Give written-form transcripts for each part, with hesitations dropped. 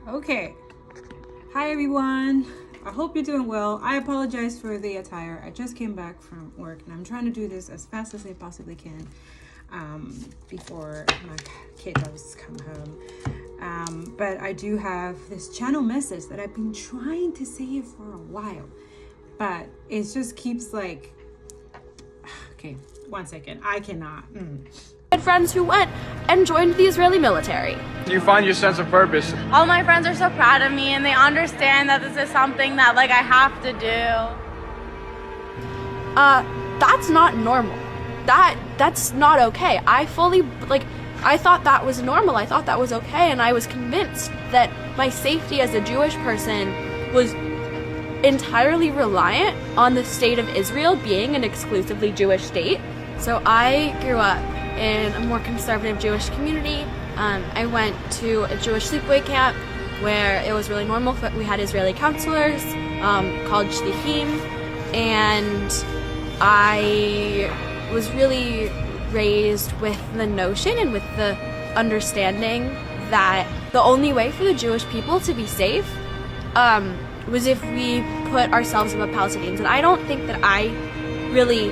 Okay. Hi everyone. I hope you're doing well. I apologize for the attire. I just came back from work and I'm trying to do this as fast as I possibly can before my kiddos come home. But I do have this channel message that I've been trying to save for a while, but it just keeps like, okay, 1 second. I cannot. I had friends who went and joined the Israeli military. Do you find your sense of purpose? All my friends are so proud of me and they understand that this is something that I have to do. That's not normal. That's not okay. I thought that was normal. I thought that was okay, and I was convinced that my safety as a Jewish person was entirely reliant on the state of Israel being an exclusively Jewish state. So I grew up in a more conservative Jewish community. I went to a Jewish sleepaway camp where it was really normal. We had Israeli counselors called _Tzlichim, and I was really raised with the notion and with the understanding that the only way for the Jewish people to be safe was if we put ourselves above Palestinians. And I don't think that I really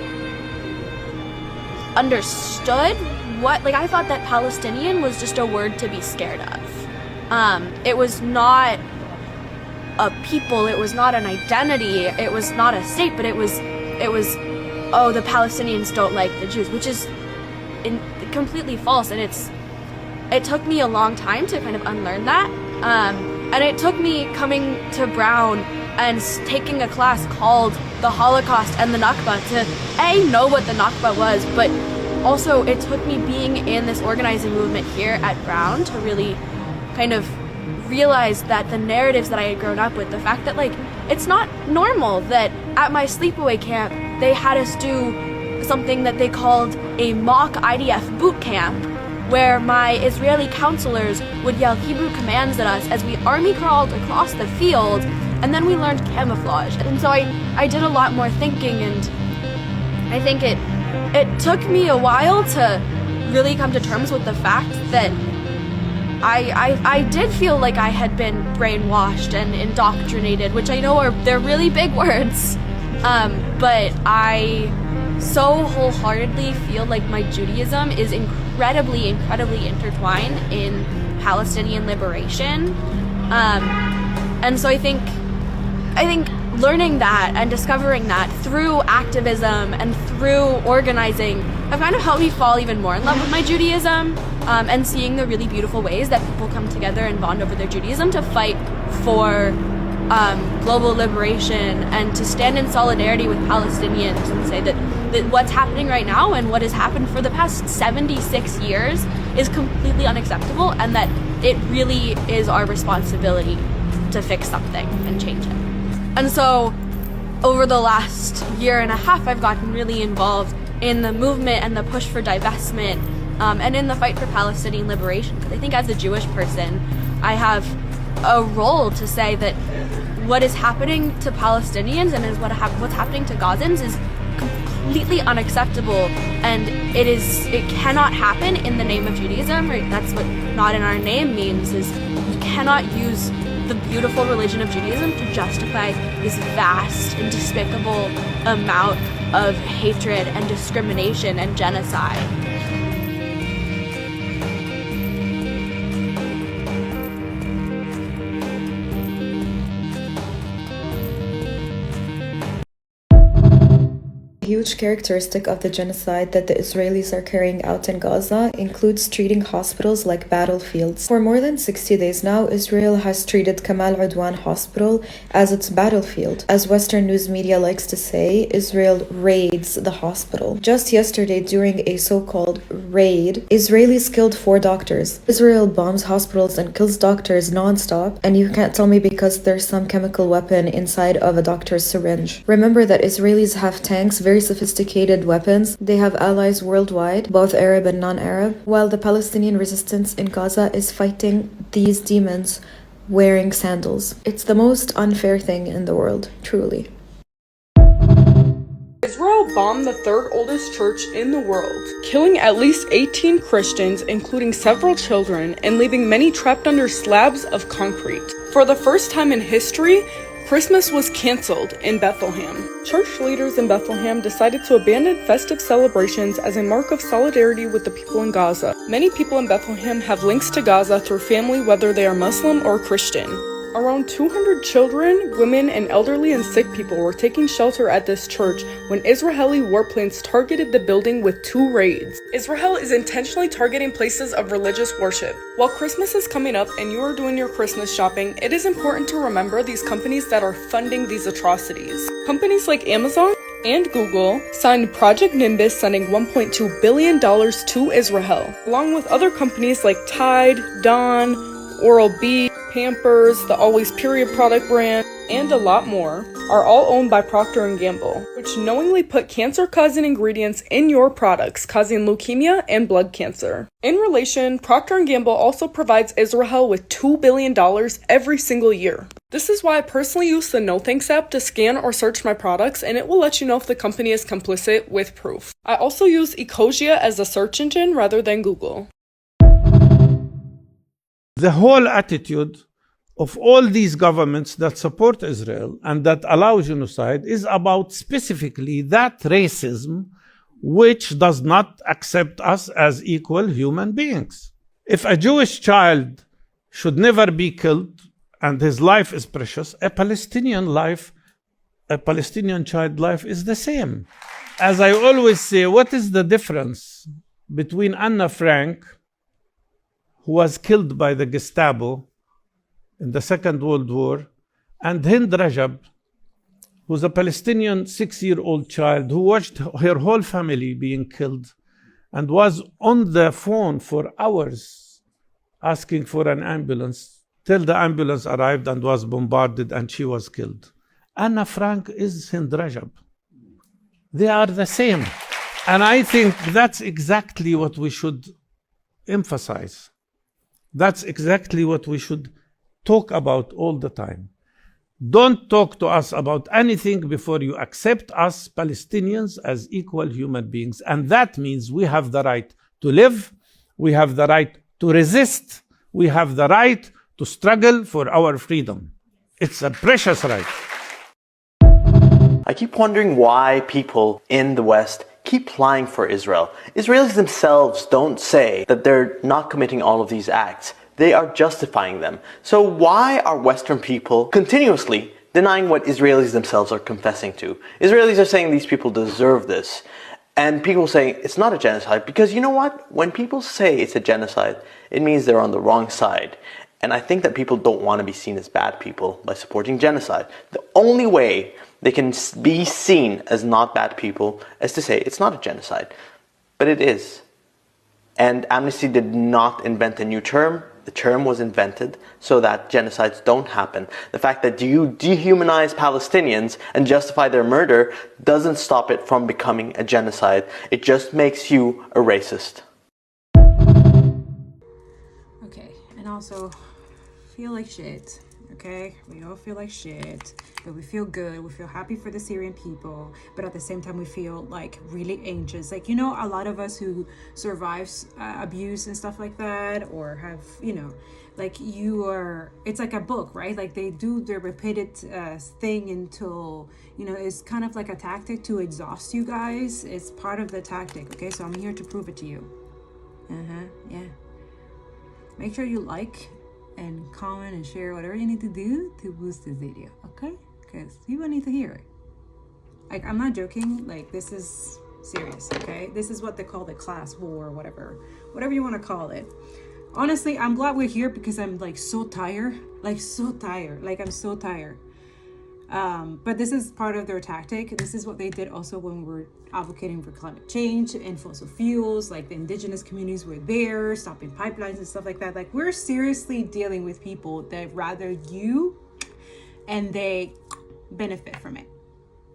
understood I thought that Palestinian was just a word to be scared of. It was not a people, it was not an identity, it was not a state, but it was oh, the Palestinians don't like the Jews, which is completely false. And it took me a long time to kind of unlearn that. And it took me coming to Brown and taking a class called the Holocaust and the Nakba to know what the Nakba was, but also it took me being in this organizing movement here at Brown to really kind of realize that the narratives that I had grown up with, the fact that it's not normal that at my sleepaway camp they had us do something that they called a mock IDF boot camp, where my Israeli counselors would yell Hebrew commands at us as we army crawled across the field, and then we learned camouflage. And so I did a lot more thinking, and I think it took me a while to really come to terms with the fact that I did feel like I had been brainwashed and indoctrinated, which I know they're really big words, but I so wholeheartedly feel like my Judaism is incredibly intertwined in Palestinian liberation, and so I think learning that and discovering that through activism and through organizing have kind of helped me fall even more in love with my Judaism, and seeing the really beautiful ways that people come together and bond over their Judaism to fight for global liberation and to stand in solidarity with Palestinians and say that what's happening right now and what has happened for the past 76 years is completely unacceptable, and that it really is our responsibility to fix something and change it. And so over the last year and a half, I've gotten really involved in the movement and the push for divestment, and in the fight for Palestinian liberation, because I think as a Jewish person, I have a role to say that what is happening to Palestinians and what's happening to Gazans is completely unacceptable, and it cannot happen in the name of Judaism. Right? That's what "not in our name" means, is you cannot use the beautiful religion of Judaism to justify this vast and despicable amount of hatred and discrimination and genocide. A huge characteristic of the genocide that the Israelis are carrying out in Gaza includes treating hospitals like battlefields. For more than 60 days now, Israel has treated Kamal Udwan Hospital as its battlefield. As Western news media likes to say, Israel raids the hospital. Just yesterday, during a so-called raid, Israelis killed 4 doctors. Israel bombs hospitals and kills doctors non-stop, and you can't tell me because there's some chemical weapon inside of a doctor's syringe. Remember that Israelis have tanks, very sophisticated weapons. They have allies worldwide, both Arab and non-Arab, while the Palestinian resistance in Gaza is fighting these demons wearing sandals. It's the most unfair thing in the world, truly. Israel bombed the third oldest church in the world, killing at least 18 Christians, including several children, and leaving many trapped under slabs of concrete. For the first time in history, Christmas was canceled in Bethlehem. Church leaders in Bethlehem decided to abandon festive celebrations as a mark of solidarity with the people in Gaza. Many people in Bethlehem have links to Gaza through family, whether they are Muslim or Christian. Around 200 children, women, and elderly and sick people were taking shelter at this church when Israeli warplanes targeted the building with 2 raids. Israel is intentionally targeting places of religious worship. While Christmas is coming up and you are doing your Christmas shopping, it is important to remember these companies that are funding these atrocities. Companies like Amazon and Google signed Project Nimbus, sending $1.2 billion to Israel, along with other companies like Tide, Dawn, Oral-B, Pampers, the Always Period product brand, and a lot more, are all owned by Procter & Gamble, which knowingly put cancer-causing ingredients in your products, causing leukemia and blood cancer. In relation, Procter & Gamble also provides Israel with $2 billion every single year. This is why I personally use the No Thanks app to scan or search my products, and it will let you know if the company is complicit with proof. I also use Ecosia as a search engine rather than Google. The whole attitude of all these governments that support Israel and that allow genocide is about specifically that racism which does not accept us as equal human beings. If a Jewish child should never be killed and his life is precious, a Palestinian child life is the same. As I always say, what is the difference between Anna Frank, who was killed by the Gestapo in the Second World War, and Hind Rajab, who's a Palestinian 6-year-old child who watched her whole family being killed and was on the phone for hours asking for an ambulance till the ambulance arrived and was bombarded and she was killed. Anna Frank is Hind Rajab. They are the same. And I think that's exactly what we should emphasize. That's exactly what we should talk about all the time. Don't talk to us about anything before you accept us Palestinians as equal human beings. And that means we have the right to live, we have the right to resist, we have the right to struggle for our freedom. It's a precious right. I keep wondering why people in the West keep lying for Israel. Israelis themselves don't say that they're not committing all of these acts. They are justifying them. So why are Western people continuously denying what Israelis themselves are confessing to? Israelis are saying these people deserve this. And people say it's not a genocide because you know what? When people say it's a genocide, it means they're on the wrong side. And I think that people don't want to be seen as bad people by supporting genocide. The only way they can be seen as not bad people is to say it's not a genocide. But it is. And Amnesty did not invent a new term. The term was invented so that genocides don't happen. The fact that you dehumanize Palestinians and justify their murder doesn't stop it from becoming a genocide. It just makes you a racist. Okay, and also feel like shit. Okay, we all feel like shit, but we feel good. We feel happy for the Syrian people, but at the same time we feel like really anxious. Like, you know, a lot of us who survives abuse and stuff like that, or have, you know, like it's like a book, right? Like they do their repeated thing until, you know, it's kind of like a tactic to exhaust you guys. It's part of the tactic. Okay, so I'm here to prove it to you. Yeah. Make sure you like and comment and share whatever you need to do to boost this video, okay? Because people need to hear it. Like, I'm not joking. Like, this is serious, okay? This is what they call the class war, or whatever you want to call it. Honestly, I'm glad we're here because I'm like so tired. Like, I'm so tired. But this is part of their tactic. This is what they did also when we were advocating for climate change and fossil fuels. Like the indigenous communities were there, stopping pipelines and stuff like that. Like, we're seriously dealing with people that rather you and they benefit from it.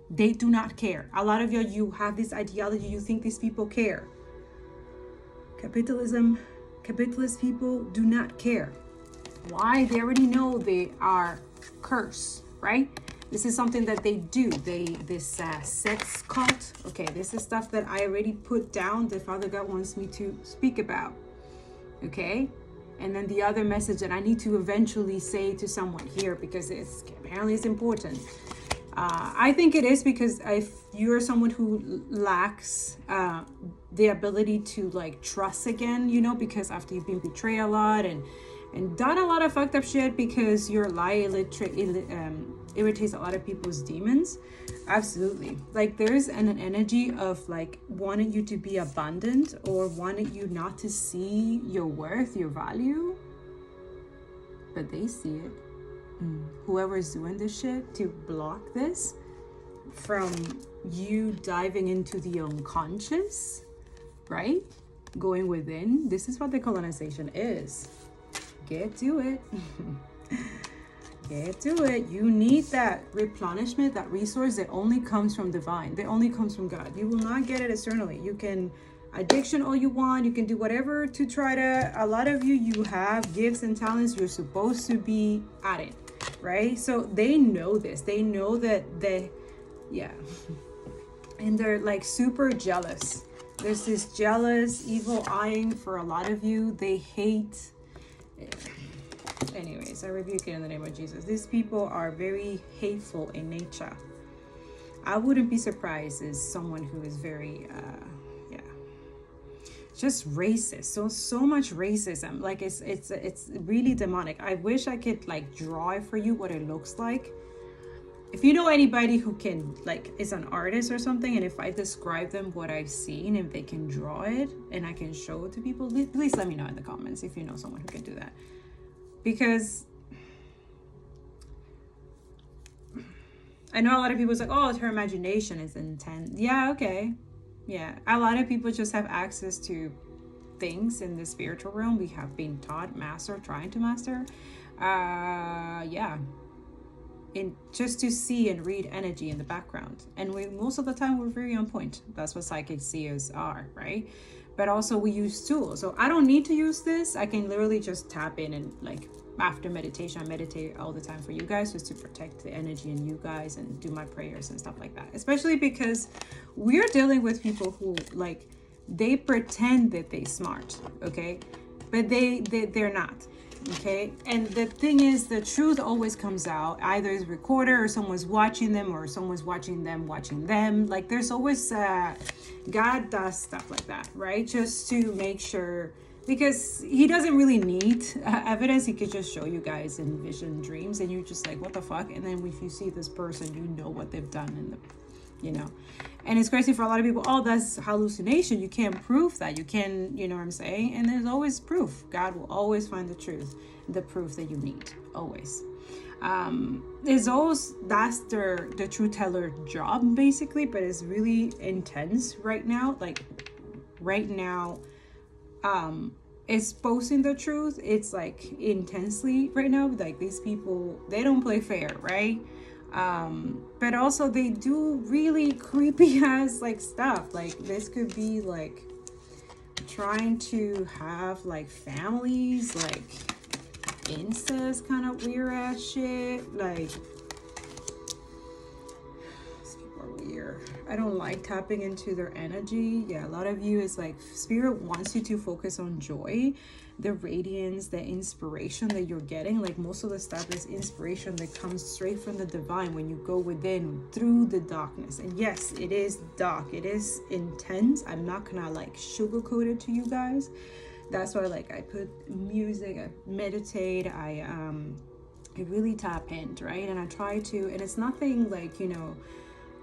They do not care. A lot of you have this ideology. You think these people care. Capitalist people do not care. Why? They already know they are cursed, right? This is something that they do. This sex cult. Okay, this is stuff that I already put down that Father God wants me to speak about. Okay, and then the other message that I need to eventually say to someone here, because apparently it's important. I think it is, because if you're someone who lacks the ability to like trust again, you know, because after you've been betrayed a lot and done a lot of fucked up shit, because your lie irritates a lot of people's demons. Absolutely. Like there's an energy of like wanting you to be abundant, or wanting you not to see your worth, your value, but they see it. Whoever's doing this shit to block this from you diving into the unconscious, right? Going within. This is what the colonization is. Get to it. Get to it. You need that replenishment, that resource that only comes from divine, that only comes from God. You will not get it externally. You can addiction all you want, you can do whatever to try to, a lot of you have gifts and talents, you're supposed to be at it, right? So they know this, they know that and they're like super jealous. There's this jealous, evil eyeing for a lot of you. They hate. Anyways, I rebuke it in the name of Jesus. These people are very hateful in nature. I wouldn't be surprised as someone who is very just racist. So much racism. Like it's really demonic. I wish I could like draw it for you what it looks like. If you know anybody who can, like, is an artist or something, and if I describe them what I've seen, if they can draw it and I can show it to people, please let me know in the comments if you know someone who can do that. Because I know a lot of people like, oh, her imagination is intense. Yeah, okay. Yeah, a lot of people just have access to things in the spiritual realm. We have been taught, trying to master. And just to see and read energy in the background. And most of the time we're very on point. That's what psychic seers are, right? But also we use tools. So I don't need to use this. I can literally just tap in and like after meditation, I meditate all the time for you guys, just to protect the energy in you guys and do my prayers and stuff like that. Especially because we're dealing with people who like, they pretend that they're smart, okay? But they're not. Okay, and the thing is, the truth always comes out. Either it's recorded, or someone's watching them, or someone's watching them. Like there's always God does stuff like that, right? Just to make sure, because he doesn't really need evidence. He could just show you guys in vision dreams, and you're just like, what the fuck? And then if you see this person, you know what they've done in the, you know. And it's crazy for a lot of people, oh, that's hallucination. You can't prove that. You can, you know what I'm saying? And there's always proof. God will always find the truth, the proof that you need, always. It's always, that's the truth teller job, basically, but it's really intense right now. Like, right now, exposing the truth, it's like intensely right now. Like, these people, they don't play fair, right? But also they do really creepy ass like stuff. Like this could be like trying to have like families, like incest, kind of weird ass shit. Like these people are weird. I don't like tapping into their energy. Yeah, a lot of you is like spirit wants you to focus on joy, the radiance, the inspiration that you're getting. Like most of the stuff is inspiration that comes straight from the divine when you go within through the darkness. And yes, it is dark, it is intense. I'm not gonna like sugarcoat it to you guys. That's why like I put music, I meditate, I really tap in, right? And I try to, and it's nothing like, you know,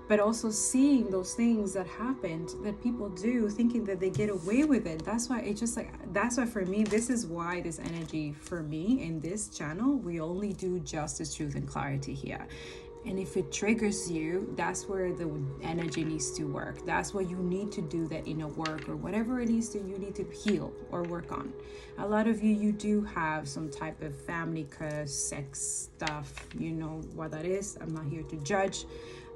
but also seeing those things that happened that people do, thinking that they get away with it. That's why it just like, that's why for me, this is why this energy for me in this channel, we only do justice, truth, and clarity here. And if it triggers you, that's where the energy needs to work. That's what you need to do, that inner work or whatever it needs to, you need to heal or work on. A lot of you do have some type of family curse, sex stuff, you know what that is. I'm not here to judge.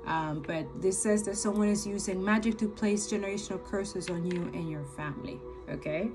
But this says that someone is using magic to place generational curses on you and your family. Okay.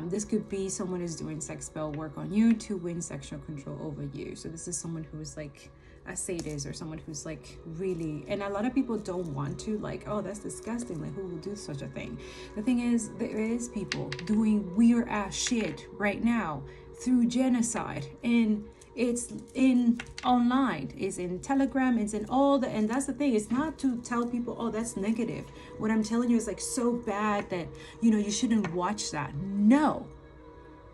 This could be someone is doing sex spell work on you to win sexual control over you. So this is someone who is like a sadist, or someone who's like really, and a lot of people don't want to, like, oh, that's disgusting, like who will do such a thing. The thing is, there is people doing weird ass shit right now through genocide, and it's in online, it's in Telegram, it's in all the, and that's the thing. It's not to tell people, oh, that's negative. What I'm telling you is like so bad that, you know, you shouldn't watch that. No,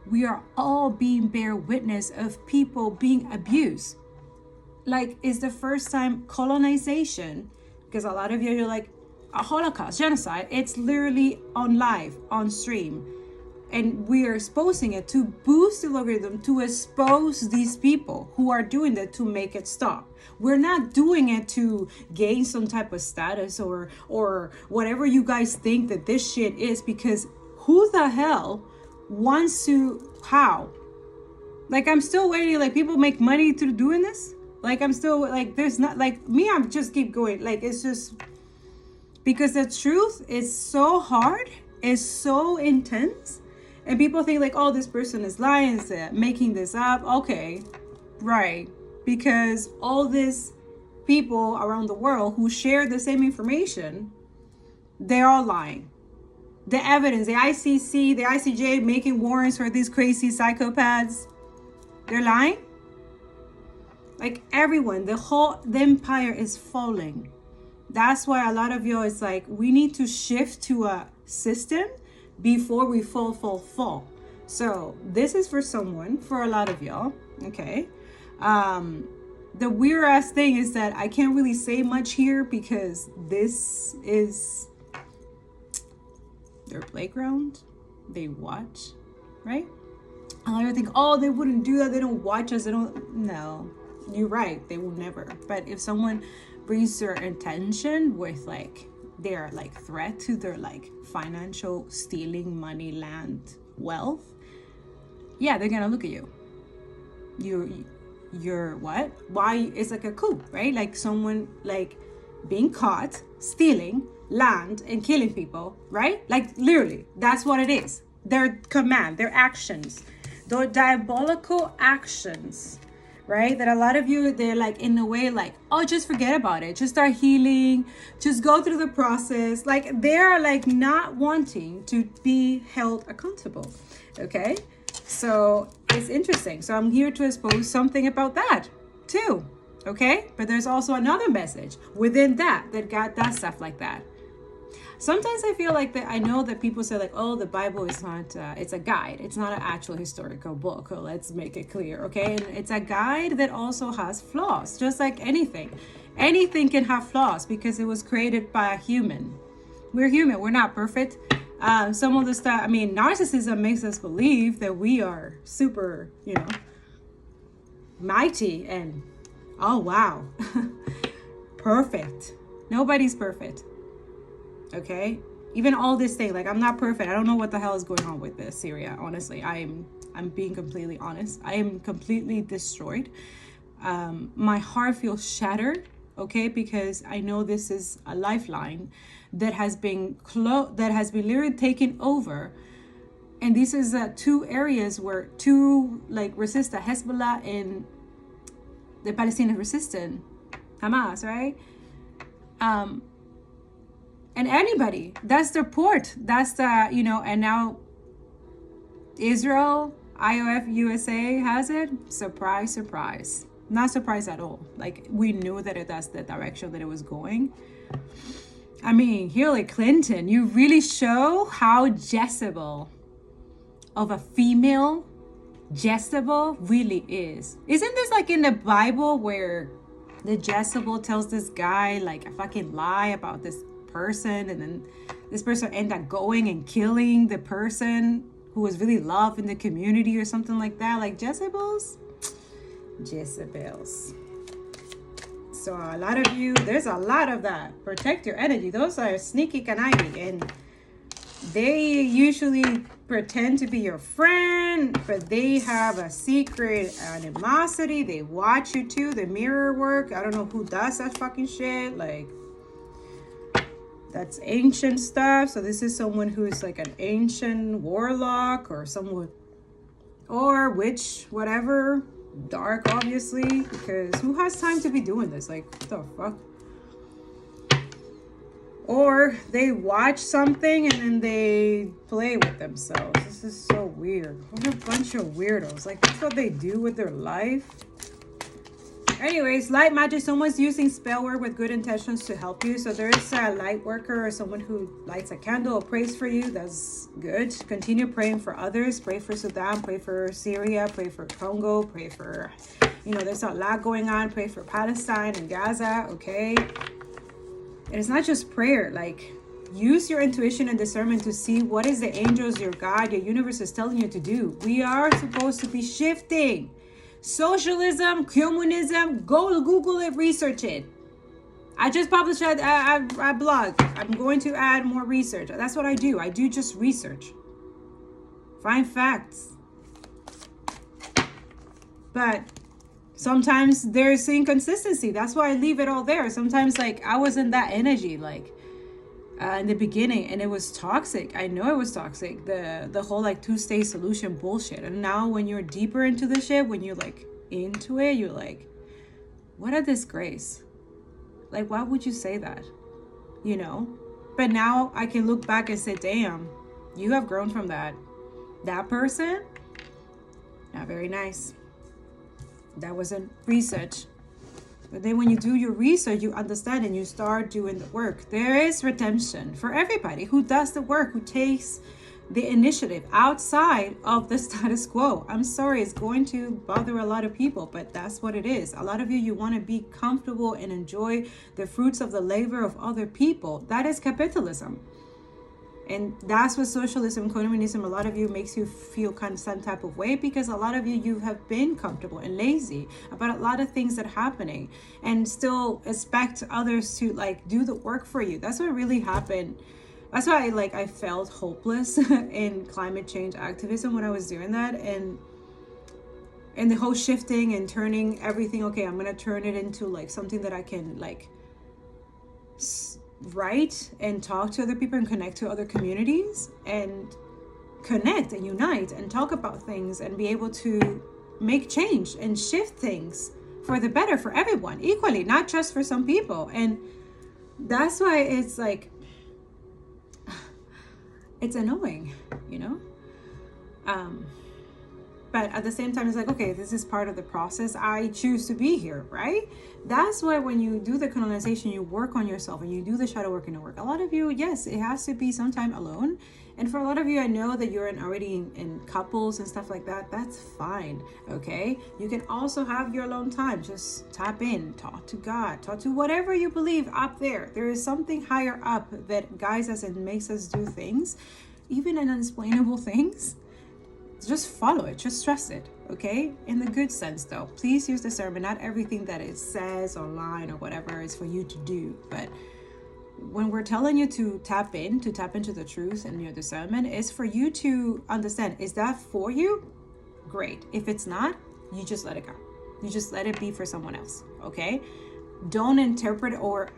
we are all being bear witness of people being abused. Like, it's the first time colonization, because a lot of you're like, a Holocaust, genocide, it's literally on live, on stream. And we are exposing it to boost the algorithm, to expose these people who are doing that, to make it stop. We're not doing it to gain some type of status or whatever you guys think that this shit is, because who the hell wants to, how? Like, I'm still waiting, like, people make money through doing this? Like, I'm still, like, there's not, like, me, I'm just keep going. Like, it's just, because the truth is so hard, it's so intense. And people think like, oh, this person is lying, is making this up. Okay, right. Because all these people around the world who share the same information, they're all lying. The evidence, the ICC, the ICJ making warrants for these crazy psychopaths, they're lying. Like, everyone, the empire is falling. That's why a lot of you is like, we need to shift to a system before we fall. So this is for someone, for a lot of y'all, okay? The weird ass thing is that I can't really say much here because this is their playground. They watch, right? A lot of you think, oh, they wouldn't do that. They don't watch us. They don't. No, you're right. They will never. But if someone brings their attention with like their like threat to their like financial stealing, money, land, wealth, yeah, they're gonna look at you. You're what? Why? It's like a coup, right? Like someone like being caught stealing land and killing people, right? Like literally, that's what it is. Their command, their actions, their diabolical actions, right? That a lot of you, they're like in a way like, oh, just forget about it. Just start healing. Just go through the process. Like they're like not wanting to be held accountable. Okay. So it's interesting. So I'm here to expose something about that too. Okay. But there's also another message within that got that stuff like that. Sometimes I feel like that I know that people say like, oh, the Bible is not, it's a guide. It's not an actual historical book. Oh, let's make it clear, okay? And it's a guide that also has flaws, just like anything. Anything can have flaws because it was created by a human. We're human. We're not perfect. Some of the stuff, I mean, narcissism makes us believe that we are super, mighty and, oh, wow, perfect. Nobody's perfect. Okay, even all this thing, like I'm not perfect. I don't know what the hell is going on with this Syria. Honestly, I'm being completely honest. I am completely destroyed. My heart feels shattered. Okay, because I know this is a lifeline that has been literally taken over, and this is two areas where two like resist the Hezbollah and the Palestinian resistance, Hamas, right? And anybody, that's their port. That's the, and now Israel, IOF, USA has it. Surprise, surprise. Not surprised at all. Like, we knew that that's the direction that it was going. I mean, Hillary Clinton, you really show how Jezebel of a female Jezebel really is. Isn't this like in the Bible where the Jezebel tells this guy like a fucking lie about this person, and then this person end up going and killing the person who was really loved in the community or something like that? Like Jezebels. So a lot of you, there's a lot of that. Protect your energy. Those are sneaky conniving, and They usually pretend to be your friend, but they have a secret animosity. They watch you too. The mirror work. I don't know who does that fucking shit. Like, that's ancient stuff. So this is someone who is like an ancient warlock or someone, or witch, whatever. Dark, obviously, because who has time to be doing this? Like, what the fuck? Or they watch something and then they play with themselves. This is so weird. What a bunch of weirdos. Like, that's what they do with their life. Anyways, light magic. Someone's using spell work with good intentions to help you. So there's a light worker or someone who lights a candle or prays for you. That's good. Continue praying for others. Pray for Sudan. Pray for Syria. Pray for Congo. Pray for, there's a lot going on. Pray for Palestine and Gaza. Okay. And it's not just prayer. Like, use your intuition and discernment to see what is the angels, your God, your universe is telling you to do. We are supposed to be shifting. Socialism, communism, go Google it, research it. I just published a blog. I'm going to add more research. That's what I do. I do just research. Find facts. But sometimes there's inconsistency. That's why I leave it all there. Sometimes, like, I was in that energy, like, in the beginning, and it was toxic. I know it was toxic. The whole, like, two-state solution bullshit. And now when you're deeper into the shit, when you're, like, into it, you're like, what a disgrace. Like, why would you say that? But now I can look back and say, damn, you have grown from that. That person, not very nice. That wasn't research. But then when you do your research, you understand and you start doing the work. There is redemption for everybody who does the work, who takes the initiative outside of the status quo. I'm sorry, it's going to bother a lot of people, but that's what it is. A lot of you want to be comfortable and enjoy the fruits of the labor of other people. That is capitalism. And that's what socialism, communism, a lot of you makes you feel kind of some type of way, because a lot of you have been comfortable and lazy about a lot of things that are happening and still expect others to, like, do the work for you. That's what really happened. That's why I felt hopeless in climate change activism when I was doing that. And the whole shifting and turning everything, okay, I'm going to turn it into like something that I can like write and talk to other people and connect to other communities and connect and unite and talk about things and be able to make change and shift things for the better for everyone equally, not just for some people. And that's why it's like, it's annoying, but at the same time, it's like, okay, this is part of the process. I choose to be here, right? That's why when you do the colonization, you work on yourself and you do the shadow work and the work. A lot of you, yes, it has to be sometime alone. And for a lot of you, I know that you're already in couples and stuff like that. That's fine, okay? You can also have your alone time. Just tap in, talk to God, talk to whatever you believe up there. There is something higher up that guides us and makes us do things, even unexplainable things. Just follow it, just trust it, okay? In the good sense, though. Please use discernment. Not everything that it says online or whatever is for you to do, but when we're telling you to tap into the truth and your discernment, is for you to understand, is that for you? Great. If it's not, you just let it go. You just let it be for someone else, okay? Don't interpret or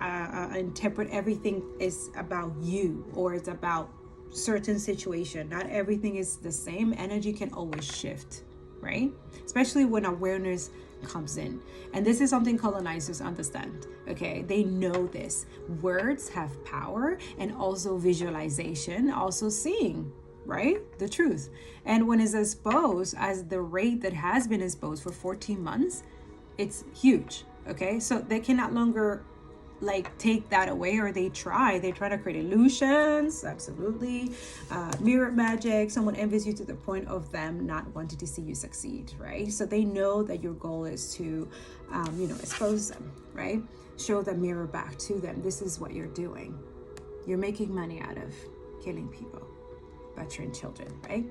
interpret everything is about you or it's about certain situation. Not everything is the same. Energy can always shift, right? Especially when awareness comes in. And this is something colonizers understand, okay? They know this. Words have power, and also visualization, also seeing, right? The truth. And when it's exposed as the rate that has been exposed for 14 months, it's huge, okay? So they can no longer like take that away, or they try to create illusions, absolutely, mirror magic. Someone envies you to the point of them not wanting to see you succeed, right? So they know that your goal is to expose them, right? Show the mirror back to them. This is what you're doing. You're making money out of killing people, butchering children, right?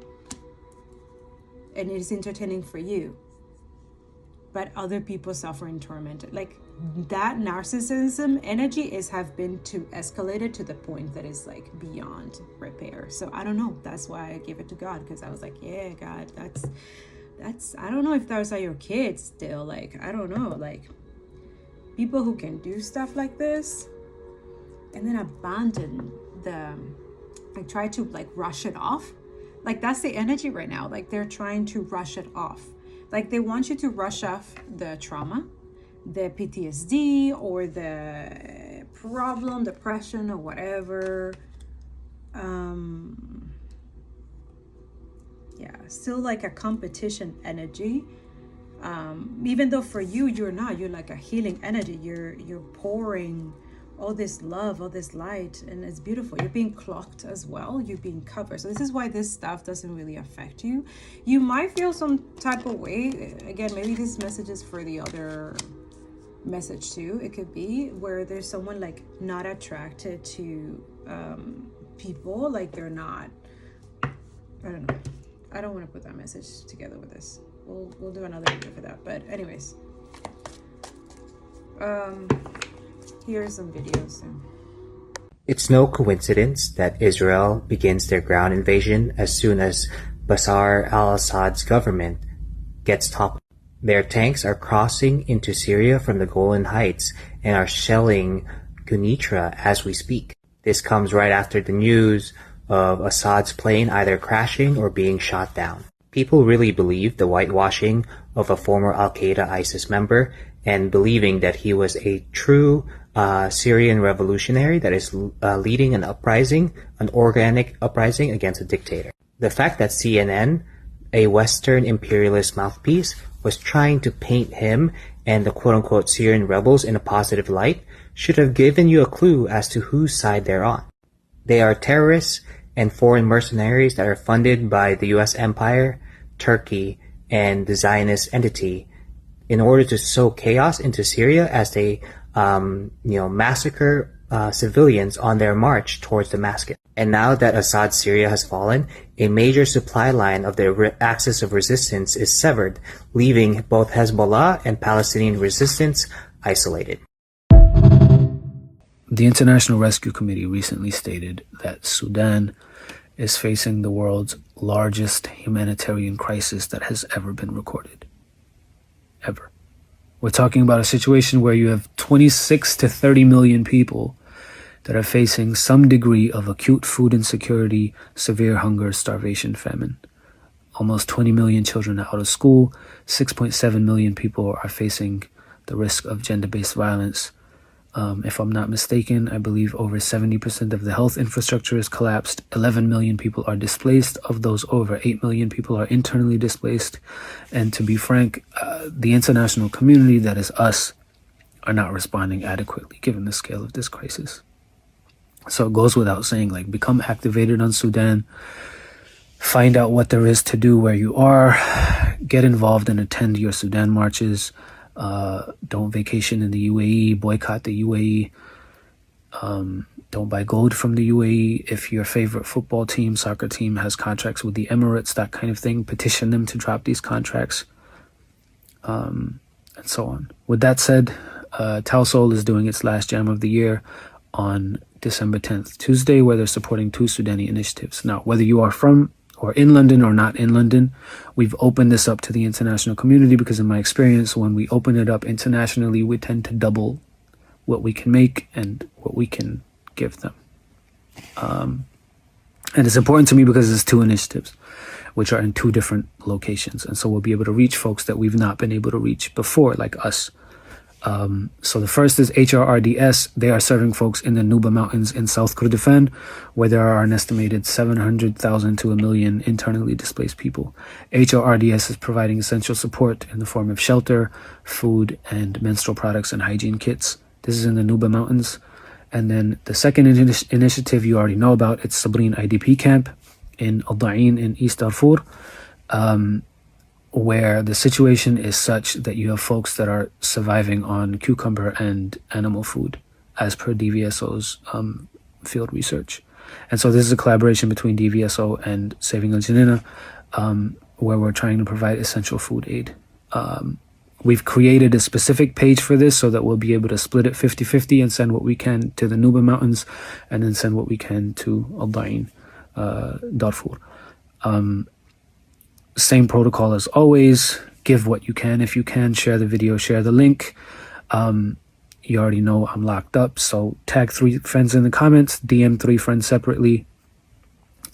And it is entertaining for you, but other people suffer in torment. Like that narcissism energy have been escalated to the point that is like beyond repair. So I don't know. That's why I gave it to God, because I was like, yeah, God, that's I don't know if those are your kids still. Like, I don't know, like people who can do stuff like this and then abandon like try to like rush it off. Like that's the energy right now. Like they're trying to rush it off. Like they want you to rush off the trauma, the PTSD, or the problem, depression, or whatever. Yeah, still like a competition energy. Even though for you, you're like a healing energy. You're pouring all this love, all this light, and it's beautiful. You're being clocked as well. You're being covered. So this is why this stuff doesn't really affect you. You might feel some type of way. Again, maybe this message is for the other message too. It could be where there's someone like not attracted to people. Like they're not, I don't know. I don't want to put that message together with this. We'll do another video for that. But anyways, here's some videos. It's no coincidence that Israel begins their ground invasion as soon as Bashar al-Assad's government gets toppled. Their tanks are crossing into Syria from the Golan Heights and are shelling Quneitra as we speak. This comes right after the news of Assad's plane either crashing or being shot down. People really believe the whitewashing of a former Al-Qaeda ISIS member and believing that he was a true Syrian revolutionary that is leading an uprising, an organic uprising against a dictator. The fact that CNN, a Western imperialist mouthpiece, was trying to paint him and the quote-unquote Syrian rebels in a positive light should have given you a clue as to whose side they're on. They are terrorists and foreign mercenaries that are funded by the US empire, Turkey, and the Zionist entity in order to sow chaos into Syria as they massacre civilians on their march towards Damascus. And now that Assad's Syria has fallen, a major supply line of the axis of resistance is severed, leaving both Hezbollah and Palestinian resistance isolated. The International Rescue Committee recently stated that Sudan is facing the world's largest humanitarian crisis that has ever been recorded. Ever. We're talking about a situation where you have 26 to 30 million people that are facing some degree of acute food insecurity, severe hunger, starvation, famine. Almost 20 million children are out of school. 6.7 million people are facing the risk of gender-based violence. If I'm not mistaken, I believe over 70% of the health infrastructure is collapsed. 11 million people are displaced. Of those, over 8 million people are internally displaced. And to be frank, the international community, that is us, are not responding adequately given the scale of this crisis. So it goes without saying, like, become activated on Sudan. Find out what there is to do where you are. Get involved and attend your Sudan marches. Don't vacation in the UAE, boycott the UAE, don't buy gold from the UAE. If your favorite football team, soccer team has contracts with the Emirates, that kind of thing, petition them to drop these contracts, and so on. With that said, Towsoul is doing its last jam of the year on December 10th, Tuesday, where they're supporting 2 Sudani initiatives. Now, whether you are from or in London or not in London, we've opened this up to the international community because in my experience, when we open it up internationally, we tend to double what we can make and what we can give them. And it's important to me because it's 2 initiatives, which are in 2 different locations. And so we'll be able to reach folks that we've not been able to reach before, like us. So the first is HRRDS. They are serving folks in the Nuba Mountains in South Kordofan, where there are an estimated 700,000 to 1 million internally displaced people. HRRDS is providing essential support in the form of shelter, food, and menstrual products and hygiene kits. This is in the Nuba Mountains. And then the second initiative you already know about, it's Sabrine IDP Camp in Al-Da'in in East Darfur, where the situation is such that you have folks that are surviving on cucumber and animal food, as per DVSO's field research. And so this is a collaboration between DVSO and Saving Al Janina, where we're trying to provide essential food aid. We've created a specific page for this so that we'll be able to split it 50-50 and send what we can to the Nuba Mountains and then send what we can to Al-Dain, Darfur. Same protocol as always. Give what you can. If you can, share the video, share the link. You already know I'm locked up, so tag 3 friends in the comments, DM 3 friends separately,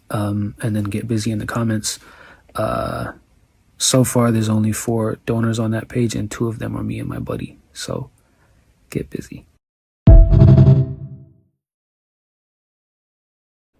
and then get busy in the comments. So far, there's only 4 donors on that page, and 2 of them are me and my buddy. So get busy.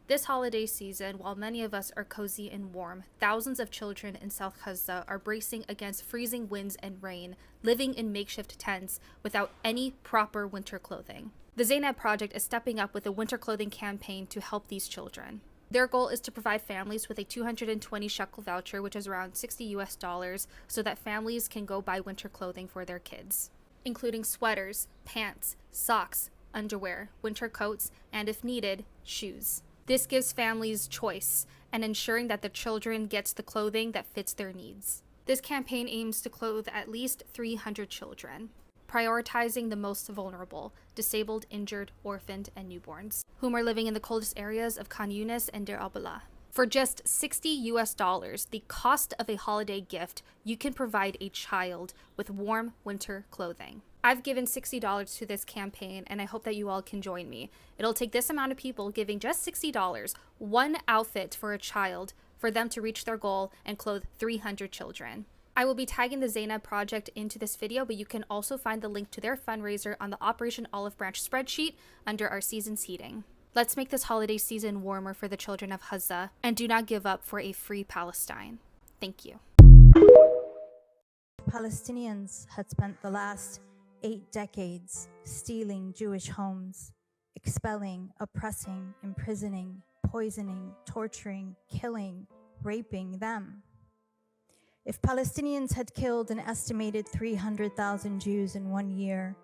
This holiday season, while many of us are cozy and warm, thousands of children in South Gaza are bracing against freezing winds and rain, living in makeshift tents without any proper winter clothing. The Zainab Project is stepping up with a winter clothing campaign to help these children. Their goal is to provide families with a 220 shekel voucher, which is around $60 so that families can go buy winter clothing for their kids, including sweaters, pants, socks, underwear, winter coats, and if needed, shoes. This gives families choice and ensuring that the children gets the clothing that fits their needs. This campaign aims to clothe at least 300 children, prioritizing the most vulnerable, disabled, injured, orphaned, and newborns, whom are living in the coldest areas of Khan Yunis and Deir al-Balah. For just $60, the cost of a holiday gift, you can provide a child with warm winter clothing. I've given $60 to this campaign, and I hope that you all can join me. It'll take this amount of people giving just $60, one outfit for a child, for them to reach their goal and clothe 300 children. I will be tagging the Zainab Project into this video, but you can also find the link to their fundraiser on the Operation Olive Branch spreadsheet under our season's heating. Let's make this holiday season warmer for the children of Gaza, and do not give up for a free Palestine. Thank you. Palestinians had spent the last 8 decades stealing Jewish homes, expelling, oppressing, imprisoning, poisoning, torturing, killing, raping them. If Palestinians had killed an estimated 300,000 Jews in 1 year,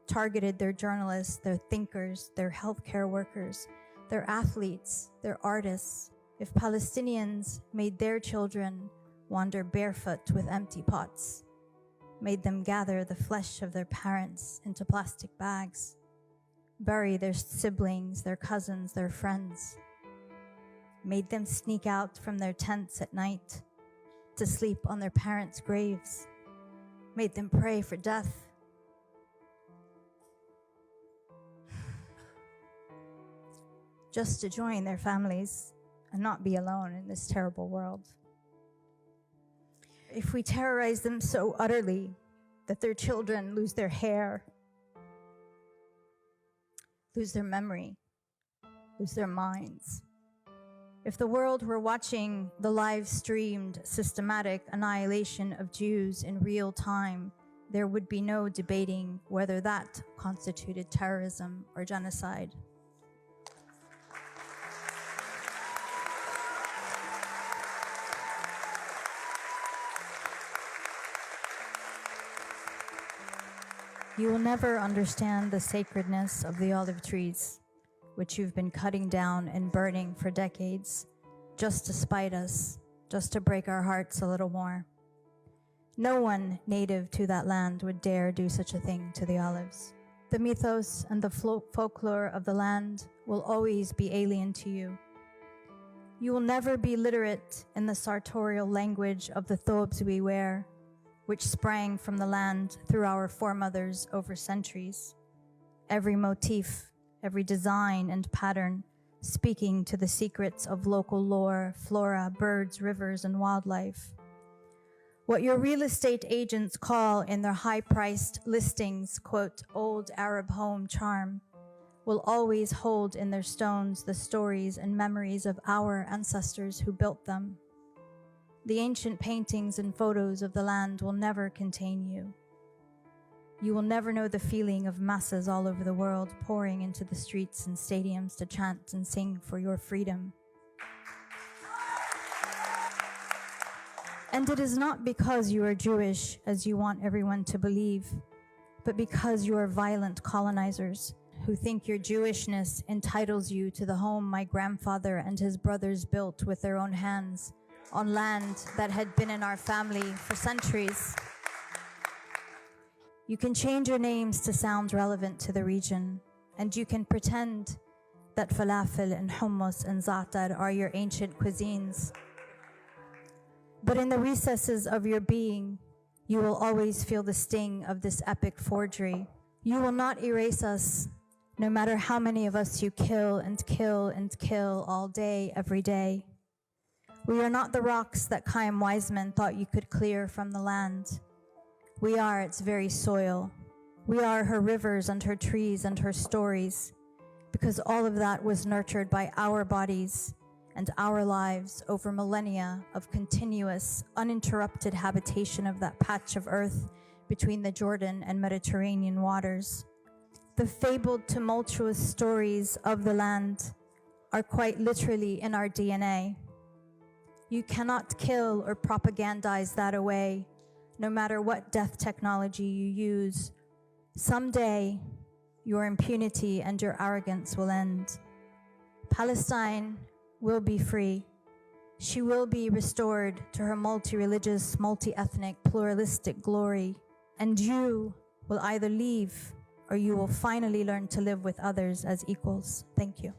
targeted their journalists, their thinkers, their healthcare workers, their athletes, their artists, if Palestinians made their children wander barefoot with empty pots, made them gather the flesh of their parents into plastic bags, bury their siblings, their cousins, their friends, made them sneak out from their tents at night to sleep on their parents' graves, made them pray for death, just to join their families and not be alone in this terrible world. If we terrorize them so utterly that their children lose their hair, lose their memory, lose their minds, if the world were watching the live-streamed systematic annihilation of Jews in real time, there would be no debating whether that constituted terrorism or genocide. You will never understand the sacredness of the olive trees, which you've been cutting down and burning for decades, just to spite us, just to break our hearts a little more. No one native to that land would dare do such a thing to the olives. The mythos and the folklore of the land will always be alien to you. You will never be literate in the sartorial language of the thobes we wear, which sprang from the land through our foremothers over centuries. Every motif, every design and pattern speaking to the secrets of local lore, flora, birds, rivers, and wildlife. What your real estate agents call in their high-priced listings, quote, old Arab home charm, will always hold in their stones the stories and memories of our ancestors who built them. The ancient paintings and photos of the land will never contain you. You will never know the feeling of masses all over the world pouring into the streets and stadiums to chant and sing for your freedom. And it is not because you are Jewish, as you want everyone to believe, but because you are violent colonizers who think your Jewishness entitles you to the home my grandfather and his brothers built with their own hands on land that had been in our family for centuries. You can change your names to sound relevant to the region, and you can pretend that falafel and hummus and za'atar are your ancient cuisines. But in the recesses of your being, you will always feel the sting of this epic forgery. You will not erase us, no matter how many of us you kill and kill and kill all day, every day. We are not the rocks that Chaim Weizmann thought you could clear from the land. We are its very soil. We are her rivers and her trees and her stories, because all of that was nurtured by our bodies and our lives over millennia of continuous, uninterrupted habitation of that patch of earth between the Jordan and Mediterranean waters. The fabled, tumultuous stories of the land are quite literally in our DNA. You cannot kill or propagandize that away, no matter what death technology you use. Someday, your impunity and your arrogance will end. Palestine will be free. She will be restored to her multi-religious, multi-ethnic, pluralistic glory. And you will either leave or you will finally learn to live with others as equals. Thank you.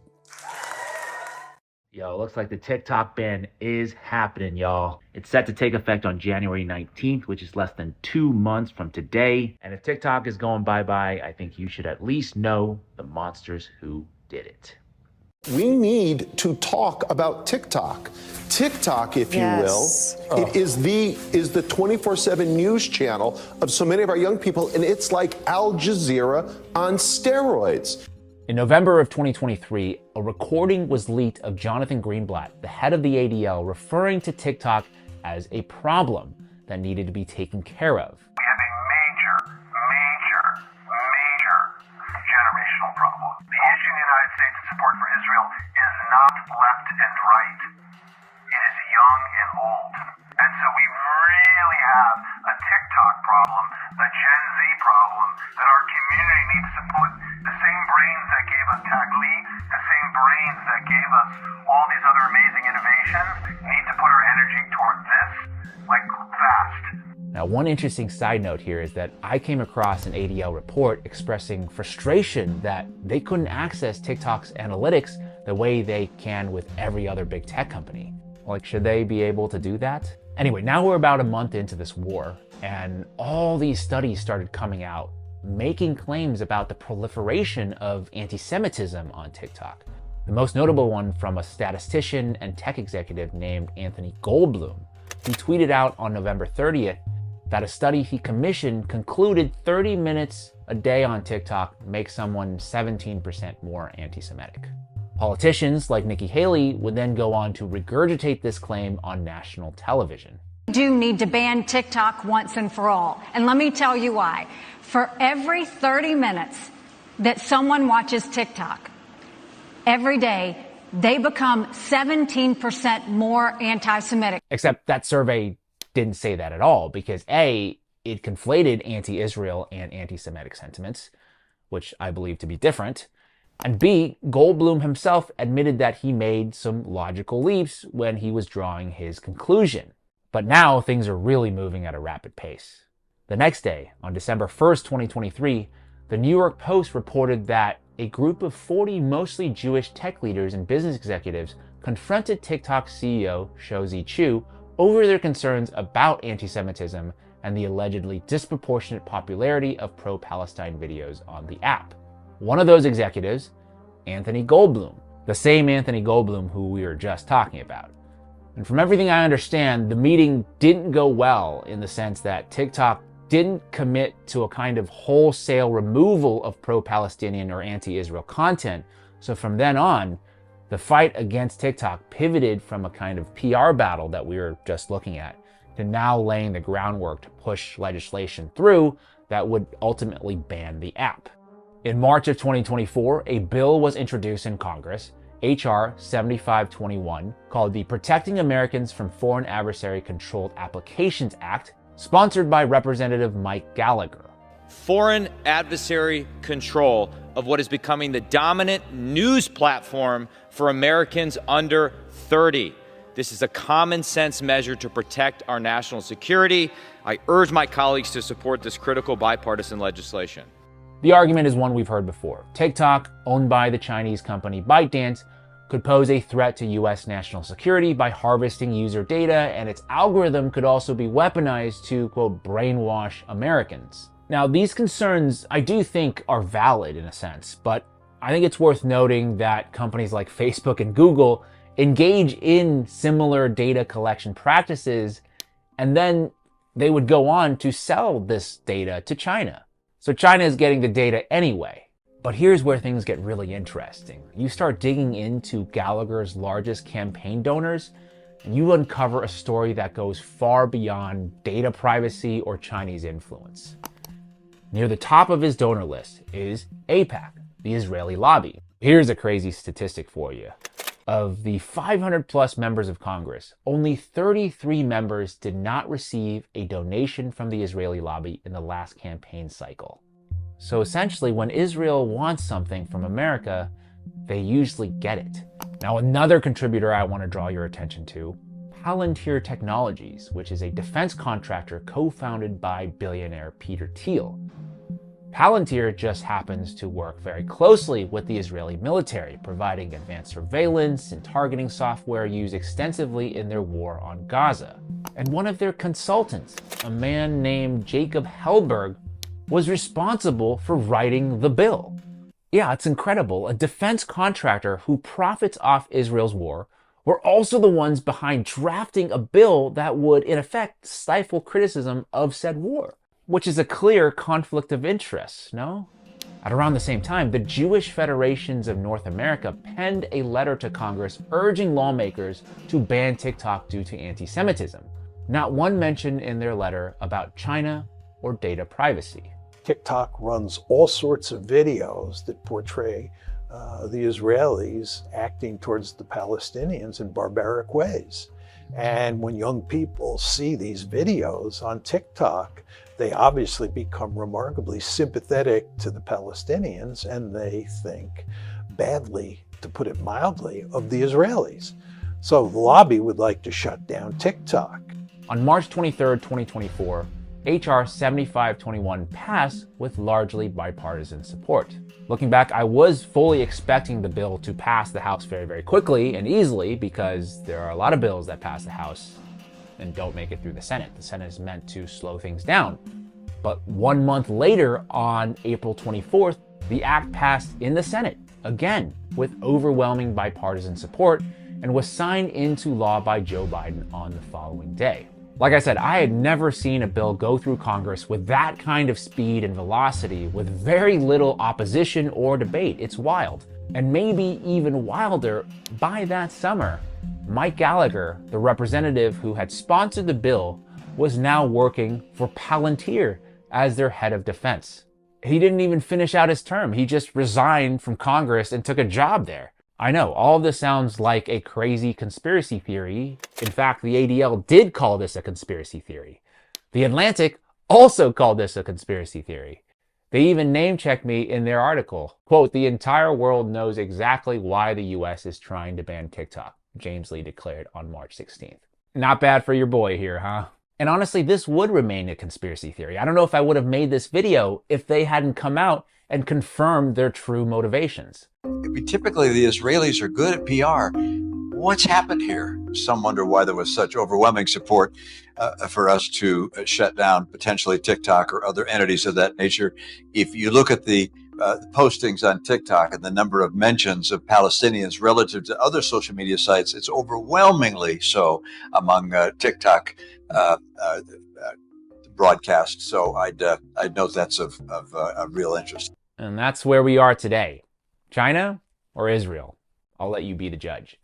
Yo, looks like the TikTok ban is happening, y'all. It's set to take effect on January 19th, which is less than 2 months from today. And if TikTok is going bye-bye, I think you should at least know the monsters who did it. We need to talk about TikTok. TikTok, if you will, it is the 24/7 news channel of so many of our young people, and it's like Al Jazeera on steroids. In November of 2023, a recording was leaked of Jonathan Greenblatt, the head of the ADL, referring to TikTok as a problem that needed to be taken care of. We have a major generational problem. The issue in the United States of support for Israel is not left and right. It is young and old. And so we really have a TikTok problem, a Gen Z problem, that our community needs to put the same brains that gave us Tag Lee, the same brains that gave us all these other amazing innovations, need to put our energy toward this, like, fast. Now, one interesting side note here is that I came across an ADL report expressing frustration that they couldn't access TikTok's analytics the way they can with every other big tech company. Like, should they be able to do that? Anyway, now we're about a month into this war, and all these studies started coming out, making claims about the proliferation of anti-Semitism on TikTok. The most notable one from a statistician and tech executive named Anthony Goldblum. He tweeted out on November 30th that a study he commissioned concluded 30 minutes a day on TikTok makes someone 17% more anti-Semitic. Politicians like Nikki Haley would then go on to regurgitate this claim on national television. We do need to ban TikTok once and for all. And let me tell you why. For every 30 minutes that someone watches TikTok, every day, they become 17% more anti-Semitic. Except that survey didn't say that at all, because A, it conflated anti-Israel and anti-Semitic sentiments, which I believe to be different. And B, Goldblum himself admitted that he made some logical leaps when he was drawing his conclusion. But now things are really moving at a rapid pace. The next day, on December 1st, 2023, the New York Post reported that a group of 40 mostly Jewish tech leaders and business executives confronted TikTok CEO 𓂀🆃YOU over their concerns about anti-Semitism and the allegedly disproportionate popularity of pro-Palestine videos on the app. One of those executives, Anthony Goldblum, the same Anthony Goldblum who we were just talking about. And from everything I understand, the meeting didn't go well in the sense that TikTok didn't commit to a kind of wholesale removal of pro-Palestinian or anti-Israel content. So from then on, the fight against TikTok pivoted from a kind of PR battle that we were just looking at to now laying the groundwork to push legislation through that would ultimately ban the app. In March of 2024, a bill was introduced in Congress, HR 7521, called the Protecting Americans from Foreign Adversary Controlled Applications Act, sponsored by Representative Mike Gallagher. Foreign adversary control of what is becoming the dominant news platform for Americans under 30. This is a common sense measure to protect our national security. I urge my colleagues to support this critical bipartisan legislation. The argument is one we've heard before. TikTok, owned by the Chinese company ByteDance, could pose a threat to US national security by harvesting user data, and its algorithm could also be weaponized to, quote, brainwash Americans. Now, these concerns I do think are valid in a sense, but I think it's worth noting that companies like Facebook and Google engage in similar data collection practices, and then they would go on to sell this data to China. So China is getting the data anyway. But here's where things get really interesting. You start digging into Gallagher's largest campaign donors, and you uncover a story that goes far beyond data privacy or Chinese influence. Near the top of his donor list is AIPAC, the Israeli lobby. Here's a crazy statistic for you. Of the 500 plus members of Congress, only 33 members did not receive a donation from the Israeli lobby in the last campaign cycle. So essentially, when Israel wants something from America, they usually get it. Now, another contributor I want to draw your attention to, Palantir Technologies, which is a defense contractor co-founded by billionaire Peter Thiel. Palantir just happens to work very closely with the Israeli military, providing advanced surveillance and targeting software used extensively in their war on Gaza. And one of their consultants, a man named Jacob Hellberg, was responsible for writing the bill. Yeah, it's incredible. A defense contractor who profits off Israel's war were also the ones behind drafting a bill that would, in effect, stifle criticism of said war, which is a clear conflict of interest, no? At around the same time, the Jewish Federations of North America penned a letter to Congress urging lawmakers to ban TikTok due to anti-Semitism. Not one mention in their letter about China or data privacy. TikTok runs all sorts of videos that portray the Israelis acting towards the Palestinians in barbaric ways. And when young people see these videos on TikTok, they obviously become remarkably sympathetic to the Palestinians, and they think badly, to put it mildly, of the Israelis. So the lobby would like to shut down TikTok. On March 23, 2024, H.R. 7521 passed with largely bipartisan support. Looking back, I was fully expecting the bill to pass the House very, very quickly and easily, because there are a lot of bills that pass the House and don't make it through the Senate. The Senate is meant to slow things down. But 1 month later, on April 24th, the act passed in the Senate, again, with overwhelming bipartisan support, and was signed into law by Joe Biden on the following day. Like I said, I had never seen a bill go through Congress with that kind of speed and velocity, with very little opposition or debate. It's wild. And maybe even wilder, by that summer, Mike Gallagher, the representative who had sponsored the bill, was now working for Palantir as their head of defense. He didn't even finish out his term. He just resigned from Congress and took a job there. I know, all of this sounds like a crazy conspiracy theory. In fact, the ADL did call this a conspiracy theory. The Atlantic also called this a conspiracy theory. They even name-checked me in their article. Quote, "The entire world knows exactly why the US is trying to ban TikTok," James Lee declared on March 16th. Not bad for your boy here, huh? And honestly, this would remain a conspiracy theory. I don't know if I would have made this video if they hadn't come out and confirmed their true motivations. Typically, the Israelis are good at PR. What's happened here? Some wonder why there was such overwhelming support for us to shut down potentially TikTok or other entities of that nature. If you look at the postings on TikTok and the number of mentions of Palestinians relative to other social media sites, it's overwhelmingly so among TikTok broadcasts. So I'd note that's of real interest. And that's where we are today. China or Israel? I'll let you be the judge.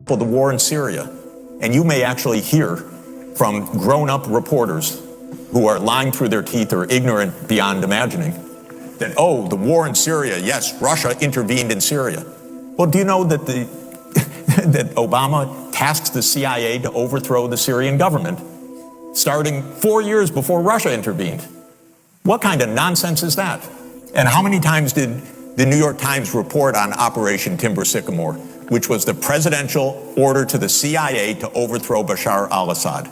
for the war in Syria. And you may actually hear from grown-up reporters who are lying through their teeth or ignorant beyond imagining that, oh, the war in Syria, yes, Russia intervened in Syria. Well, do you know that that Obama tasked the CIA to overthrow the Syrian government, starting 4 years before Russia intervened? What kind of nonsense is that? And how many times did the New York Times report on Operation Timber Sycamore, which was the presidential order to the CIA to overthrow Bashar al-Assad?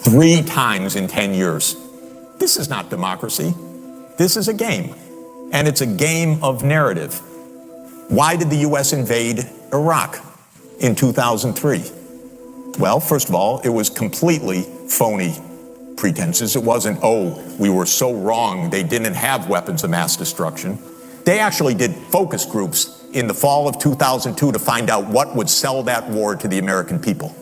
3 times in 10 years. This is not democracy. This is a game. And it's a game of narrative. Why did the U.S. invade Iraq in 2003? Well, first of all, it was completely phony pretenses. It wasn't, oh, we were so wrong, they didn't have weapons of mass destruction. They actually did focus groups in the fall of 2002 to find out what would sell that war to the American people.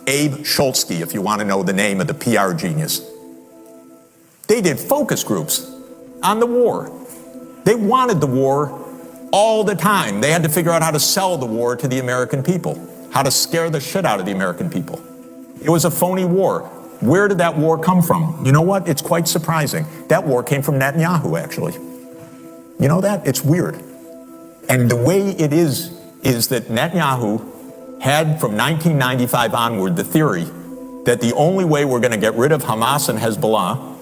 Abe Schultzky, if you want to know the name of the PR genius. They did focus groups on the war. They wanted the war all the time. They had to figure out how to sell the war to the American people, how to scare the shit out of the American people. It was a phony war. Where did that war come from? You know what? It's quite surprising. That war came from Netanyahu, actually. You know that? It's weird. And the way it is that Netanyahu had from 1995 onward the theory that the only way we're going to get rid of Hamas and Hezbollah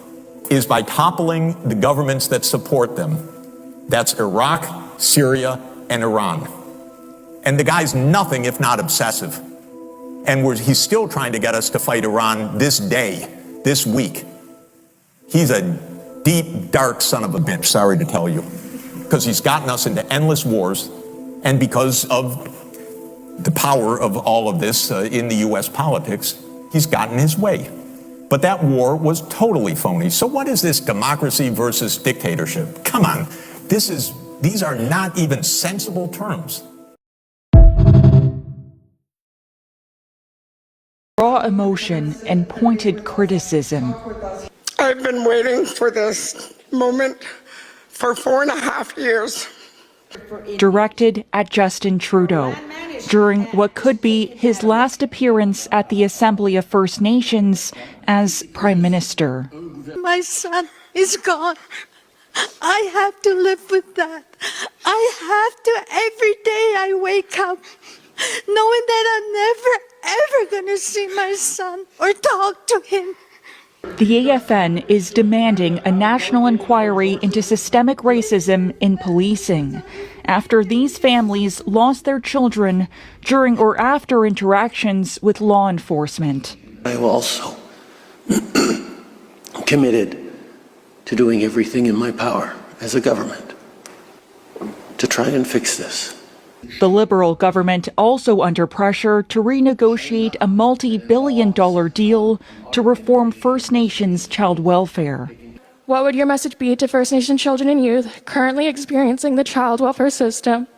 is by toppling the governments that support them. That's Iraq, Syria, and Iran. And the guy's nothing if not obsessive. And he's still trying to get us to fight Iran this day, this week. He's a deep, dark son of a bitch, sorry to tell you, because he's gotten us into endless wars, and because of the power of all of this in the U.S. politics, he's gotten his way. But that war was totally phony. So what is this democracy versus dictatorship? Come on, these are not even sensible terms. Raw emotion and pointed criticism. I've been waiting for this moment for 4.5 years. Directed at Justin Trudeau during what could be his last appearance at the Assembly of First Nations as Prime Minister. My son is gone. I have to live with that. I have to, every day I wake up knowing that I'm never, ever going to see my son or talk to him. The AFN is demanding a national inquiry into systemic racism in policing after these families lost their children during or after interactions with law enforcement. I am also committed to doing everything in my power as a government to try and fix this. The Liberal government also under pressure to renegotiate a multi-billion-dollar deal to reform First Nations child welfare. What would your message be to First Nation children and youth currently experiencing the child welfare system?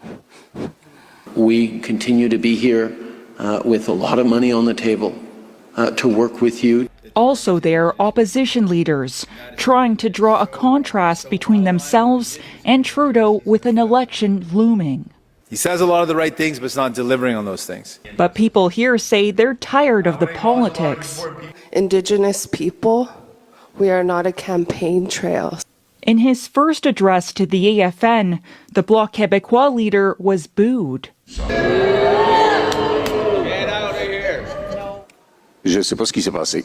We continue to be here with a lot of money on the table to work with you. Also there, opposition leaders trying to draw a contrast between themselves and Trudeau with an election looming. He says a lot of the right things, but it's not delivering on those things. But people here say they're tired of the politics. Indigenous people, we are not a campaign trail. In his first address to the AFN, the Bloc Québécois leader was booed. Get out of here. Je sais pas ce qui s'est passé.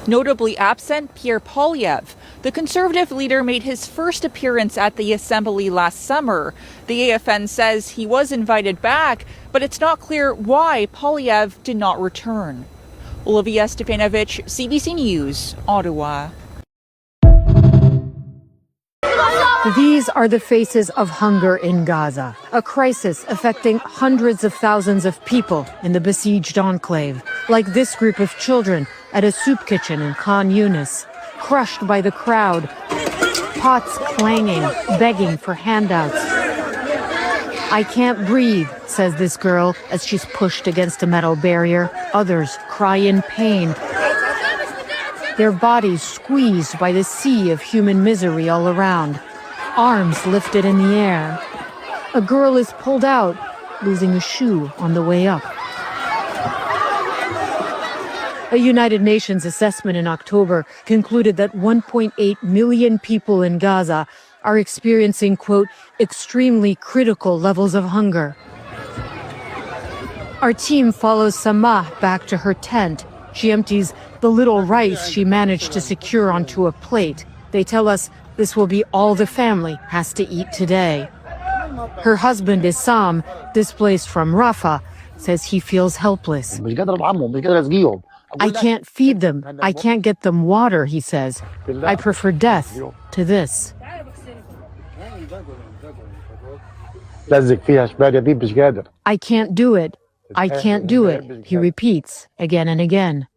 Notably absent, Pierre Poilievre. The Conservative leader made his first appearance at the Assembly last summer. The AFN says he was invited back, but it's not clear why Poilievre did not return. Olivia Stepanovich, CBC News, Ottawa. These are the faces of hunger in Gaza, a crisis affecting hundreds of thousands of people in the besieged enclave, like this group of children at a soup kitchen in Khan Yunis, crushed by the crowd, pots clanging, begging for handouts. I can't breathe, says this girl as she's pushed against a metal barrier. Others cry in pain, their bodies squeezed by the sea of human misery all around. Arms lifted in the air. A girl is pulled out, losing a shoe on the way up. A United Nations assessment in October concluded that 1.8 million people in Gaza are experiencing, quote, extremely critical levels of hunger. Our team follows Samah back to her tent. She empties the little rice she managed to secure onto a plate. They tell us this will be all the family has to eat today. Her husband, Issam, displaced from Rafah, says he feels helpless. I can't feed them. I can't get them water, he says. I prefer death to this. I can't do it. I can't do it, he repeats again and again.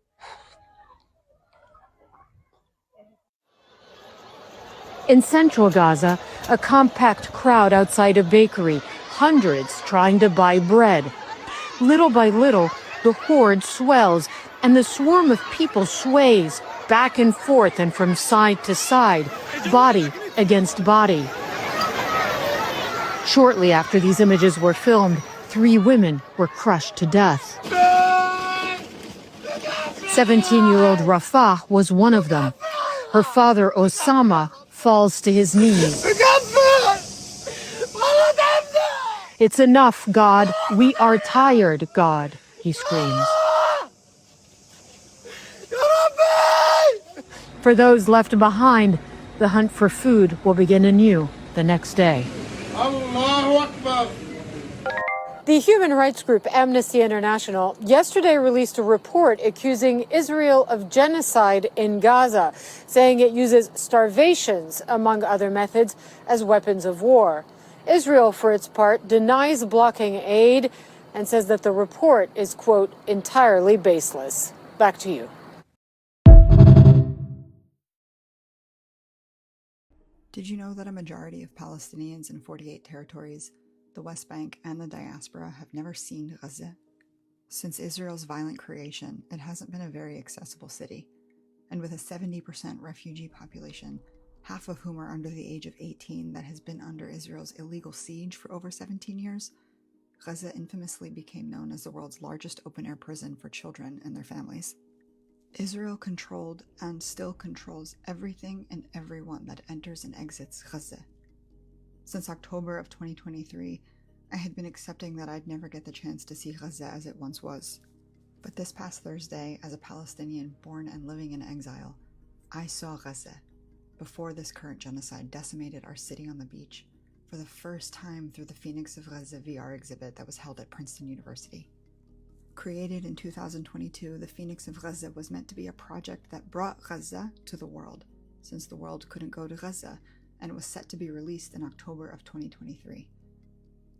In central Gaza, a compact crowd outside a bakery, hundreds trying to buy bread. Little by little, the horde swells, and the swarm of people sways back and forth and from side to side, body against body. Shortly after these images were filmed, 3 women were crushed to death. 17-year-old Rafah was one of them. Her father, Osama, falls to his knees. It's enough, God. We are tired, God, he screams. For those left behind, the hunt for food will begin anew the next day. The human rights group Amnesty International yesterday released a report accusing Israel of genocide in Gaza, saying it uses starvations, among other methods, as weapons of war. Israel, for its part, denies blocking aid and says that the report is, quote, entirely baseless. Back to you. Did you know that a majority of Palestinians in 48 territories, the West Bank, and the diaspora have never seen Gaza? Since Israel's violent creation, it hasn't been a very accessible city. And with a 70% refugee population, half of whom are under the age of 18 that has been under Israel's illegal siege for over 17 years, Gaza infamously became known as the world's largest open-air prison for children and their families. Israel controlled and still controls everything and everyone that enters and exits Gaza. Since October of 2023, I had been accepting that I'd never get the chance to see Gaza as it once was. But this past Thursday, as a Palestinian born and living in exile, I saw Gaza, before this current genocide decimated our city on the beach, for the first time through the Phoenix of Gaza VR exhibit that was held at Princeton University. Created in 2022, the Phoenix of Gaza was meant to be a project that brought Gaza to the world, since the world couldn't go to Gaza, and was set to be released in October of 2023.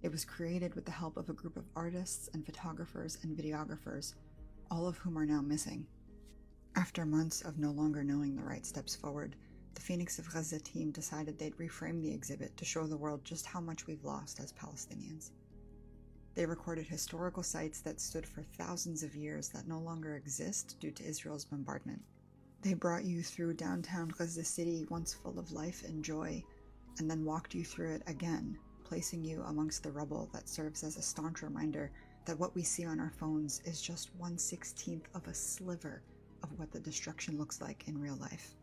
It was created with the help of a group of artists and photographers and videographers, all of whom are now missing. After months of no longer knowing the right steps forward, the Phoenix of Gaza team decided they'd reframe the exhibit to show the world just how much we've lost as Palestinians. They recorded historical sites that stood for thousands of years that no longer exist due to Israel's bombardment. They brought you through downtown Gaza City, once full of life and joy, and then walked you through it again, placing you amongst the rubble that serves as a staunch reminder that what we see on our phones is just 1/16 of a sliver of what the destruction looks like in real life.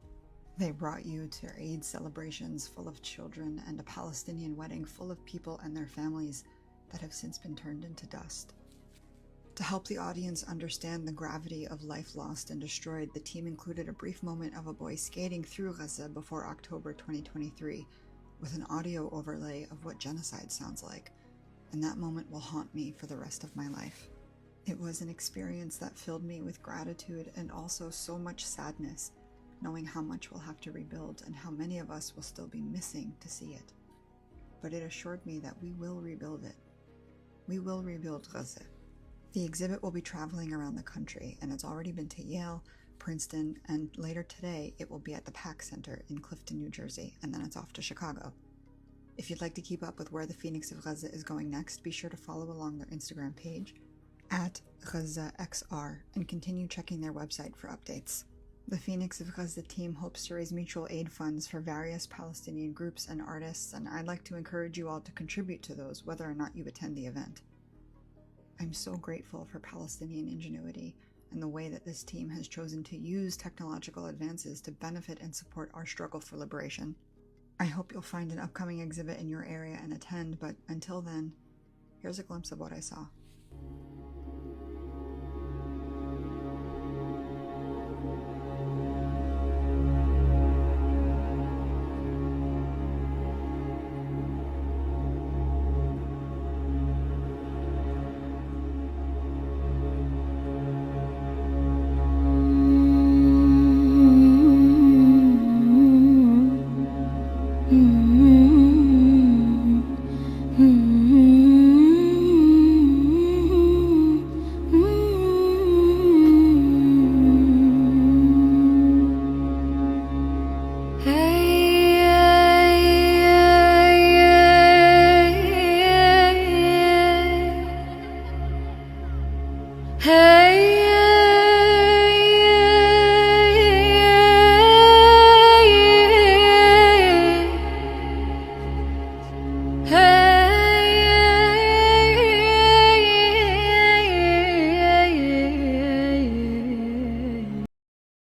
They brought you to Eid celebrations full of children and a Palestinian wedding full of people and their families that have since been turned into dust. To help the audience understand the gravity of life lost and destroyed, the team included a brief moment of a boy skating through Gaza before October 2023 with an audio overlay of what genocide sounds like, and that moment will haunt me for the rest of my life. It was an experience that filled me with gratitude and also so much sadness, knowing how much we'll have to rebuild and how many of us will still be missing to see it. But it assured me that we will rebuild it. We will rebuild Gaza. The exhibit will be traveling around the country, and it's already been to Yale, Princeton, and later today it will be at the PAC Center in Clifton, New Jersey, and then it's off to Chicago. If you'd like to keep up with where the Phoenix of Gaza is going next, be sure to follow along their Instagram page at GazaXR and continue checking their website for updates. The Phoenix of Gaza team hopes to raise mutual aid funds for various Palestinian groups and artists, and I'd like to encourage you all to contribute to those, whether or not you attend the event. I'm so grateful for Palestinian ingenuity and the way that this team has chosen to use technological advances to benefit and support our struggle for liberation. I hope you'll find an upcoming exhibit in your area and attend, but until then, here's a glimpse of what I saw.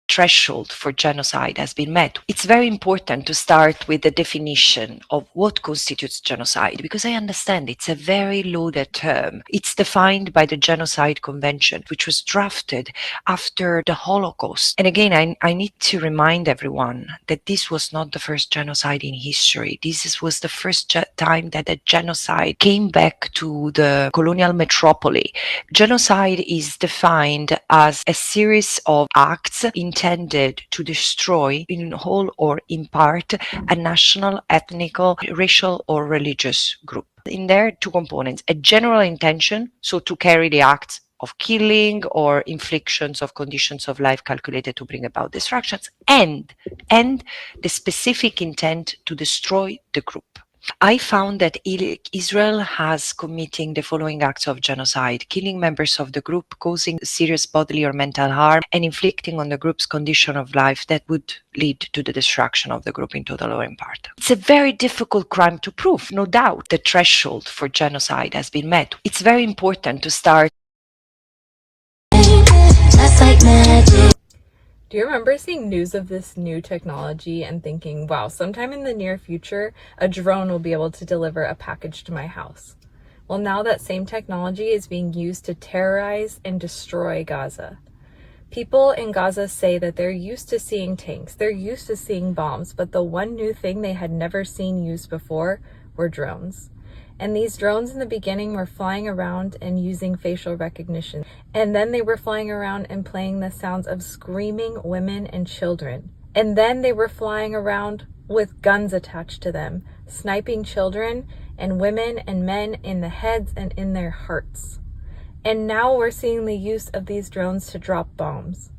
Threshold for genocide has been met. It's very important to start with the definition of what constitutes genocide, because I understand it's a very loaded term. It's defined by the Genocide Convention, which was drafted after the Holocaust. And again, I need to remind everyone that this was not the first genocide in history. This was the first time that a genocide came back to the colonial metropole. Genocide is defined as a series of acts intended to destroy in whole or in part a national, ethnical, racial or religious group. In there are two components: a general intention, so to carry the acts of killing or inflictions of conditions of life calculated to bring about destructions, and the specific intent to destroy the group. I found that Israel has committing the following acts of genocide: killing members of the group, causing serious bodily or mental harm, and inflicting on the group's condition of life that would lead to the destruction of the group in total or in part. It's a very difficult crime to prove, no doubt. The threshold for genocide has been met. It's very important to start. That's like magic. Do you remember seeing news of this new technology and thinking, wow, sometime in the near future, a drone will be able to deliver a package to my house? Well, now that same technology is being used to terrorize and destroy Gaza. People in Gaza say that they're used to seeing tanks, they're used to seeing bombs, but the one new thing they had never seen used before were drones. And these drones in the beginning were flying around and using facial recognition. And then they were flying around and playing the sounds of screaming women and children. And then they were flying around with guns attached to them, sniping children and women and men in the heads and in their hearts. And now we're seeing the use of these drones to drop bombs.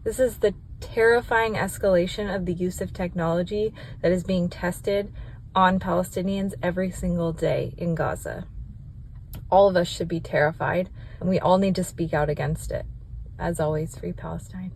This is the terrifying escalation of the use of technology that is being tested on Palestinians every single day in Gaza. All of us should be terrified, and we all need to speak out against it. As always, free Palestine.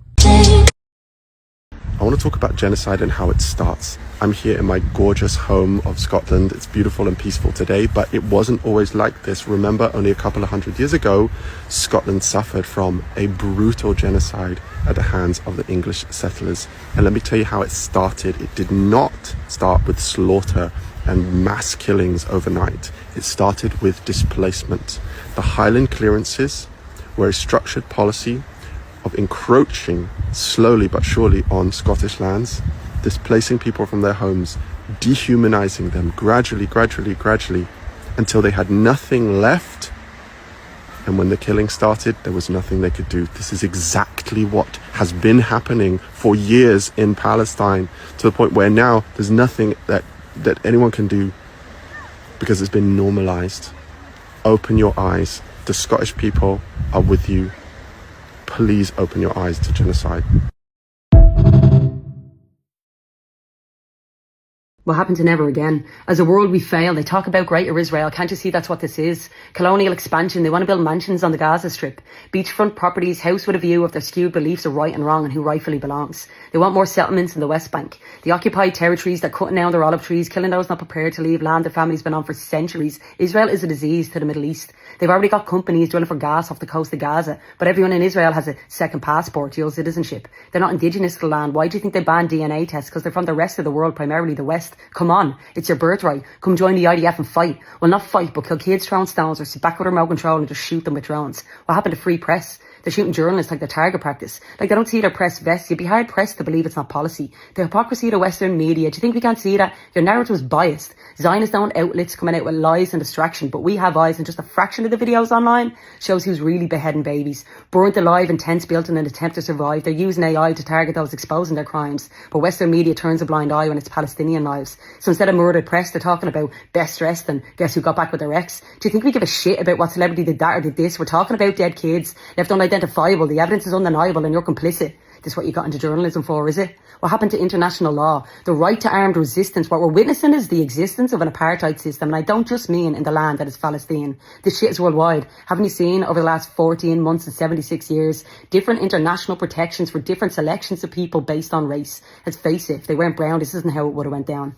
I want to talk about genocide and how it starts. I'm here in my gorgeous home of Scotland. It's beautiful and peaceful today, but it wasn't always like this. Remember, only a couple of hundred years ago, Scotland suffered from a brutal genocide at the hands of the English settlers. And let me tell you how it started. It did not start with slaughter and mass killings overnight. It started with displacement. The Highland clearances were a structured policy of encroaching slowly but surely on Scottish lands, displacing people from their homes, dehumanizing them gradually, until they had nothing left. And when the killing started, there was nothing they could do. This is exactly what has been happening for years in Palestine, to the point where now there's nothing that anyone can do because it's been normalized. Open your eyes. The Scottish people are with you. Please open your eyes to genocide. What happened to never again? As a world, we fail. They talk about Greater Israel. Can't you see that's what this is? Colonial expansion. They want to build mansions on the Gaza Strip. Beachfront properties, house with a view of their skewed beliefs of right and wrong and who rightfully belongs. They want more settlements in the West Bank. The occupied territories, they're cutting down their olive trees, killing those not prepared to leave land their family's been on for centuries. Israel is a disease to the Middle East. They've already got companies drilling for gas off the coast of Gaza, but everyone in Israel has a second passport, dual citizenship. They're not indigenous to the land. Why do you think they ban DNA tests? Because they're from the rest of the world, primarily the West. Come on, it's your birthright. Come join the IDF and fight. Well, not fight, but kill kids throwing stones or sit back with remote control and just shoot them with drones. What happened to free press? They're shooting journalists like they're target practice. Like they don't see their press vests. You'd be hard pressed to believe it's not policy. The hypocrisy of the Western media. Do you think we can't see that? Your narrative is biased. Zionist-owned outlets coming out with lies and distraction, but we have eyes, and just a fraction of the videos online shows who's really beheading babies. Burnt alive in tents built in an attempt to survive. They're using AI to target those exposing their crimes, but Western media turns a blind eye when it's Palestinian lives. So instead of murdered press, they're talking about best dressed and guess who got back with their ex. Do you think we give a shit about what celebrity did that or did this? We're talking about dead kids, left unidentifiable. The evidence is undeniable and you're complicit. This is what you got into journalism for, is it? What happened to international law? The right to armed resistance. What we're witnessing is the existence of an apartheid system, and I don't just mean in the land that is Palestine. This shit is worldwide. Haven't you seen over the last 14 months and 76 years different international protections for different selections of people based on race? Let's face it, if they weren't brown, this isn't how it would have went down.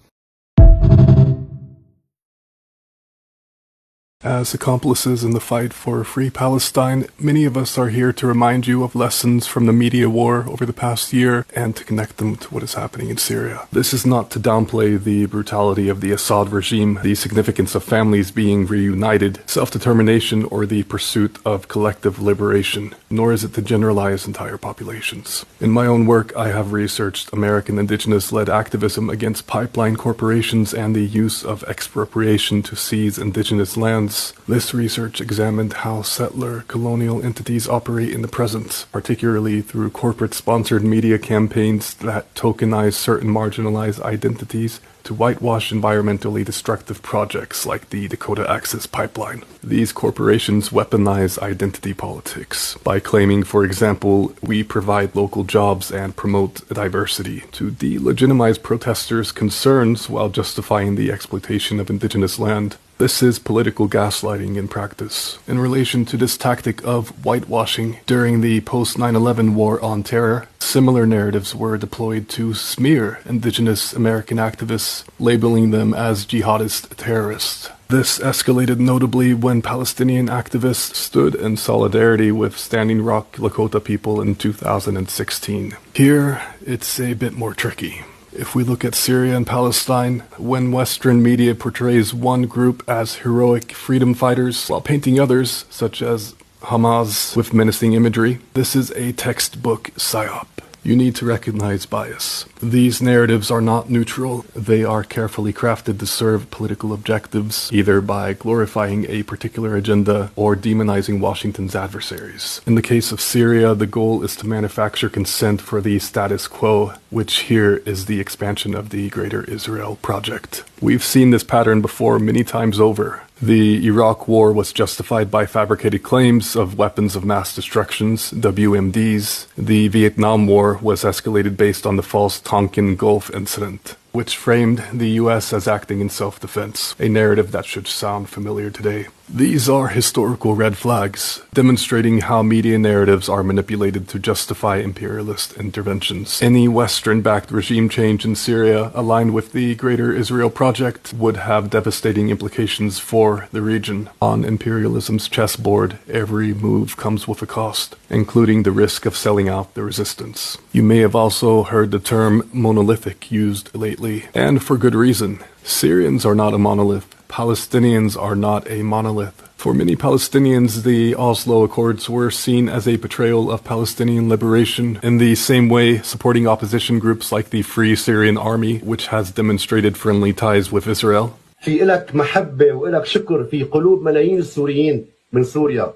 As accomplices in the fight for a free Palestine, many of us are here to remind you of lessons from the media war over the past year and to connect them to what is happening in Syria. This is not to downplay the brutality of the Assad regime, the significance of families being reunited, self-determination, or the pursuit of collective liberation, nor is it to generalize entire populations. In my own work, I have researched American indigenous-led activism against pipeline corporations and the use of expropriation to seize indigenous lands. This research examined how settler colonial entities operate in the present, particularly through corporate-sponsored media campaigns that tokenize certain marginalized identities to whitewash environmentally destructive projects like the Dakota Access Pipeline. These corporations weaponize identity politics by claiming, for example, we provide local jobs and promote diversity to delegitimize protesters' concerns while justifying the exploitation of indigenous land. This is political gaslighting in practice. In relation to this tactic of whitewashing during the post-9/11 war on terror, similar narratives were deployed to smear indigenous American activists, labeling them as jihadist terrorists. This escalated notably when Palestinian activists stood in solidarity with Standing Rock Lakota people in 2016. Here, it's a bit more tricky. If we look at Syria and Palestine, when Western media portrays one group as heroic freedom fighters while painting others, such as Hamas, with menacing imagery, this is a textbook psyop. You need to recognize bias. These narratives are not neutral. They are carefully crafted to serve political objectives, either by glorifying a particular agenda or demonizing Washington's adversaries. In the case of Syria, the goal is to manufacture consent for the status quo, which here is the expansion of the Greater Israel Project. We've seen this pattern before many times over. The Iraq War was justified by fabricated claims of weapons of mass destructions, WMDs. The Vietnam War was escalated based on the false Tonkin Gulf incident, which framed the US as acting in self-defense, a narrative that should sound familiar today. These are historical red flags, demonstrating how media narratives are manipulated to justify imperialist interventions. Any Western-backed regime change in Syria aligned with the Greater Israel Project would have devastating implications for the region. On imperialism's chessboard, every move comes with a cost, including the risk of selling out the resistance. You may have also heard the term monolithic used lately, and for good reason. Syrians are not a monolith. Palestinians are not a monolith. For many Palestinians, the Oslo Accords were seen as a betrayal of Palestinian liberation, in the same way supporting opposition groups like the Free Syrian Army, which has demonstrated friendly ties with Israel. في إلك محبة وإلك شكر في قلوب ملايين السوريين من سوريا.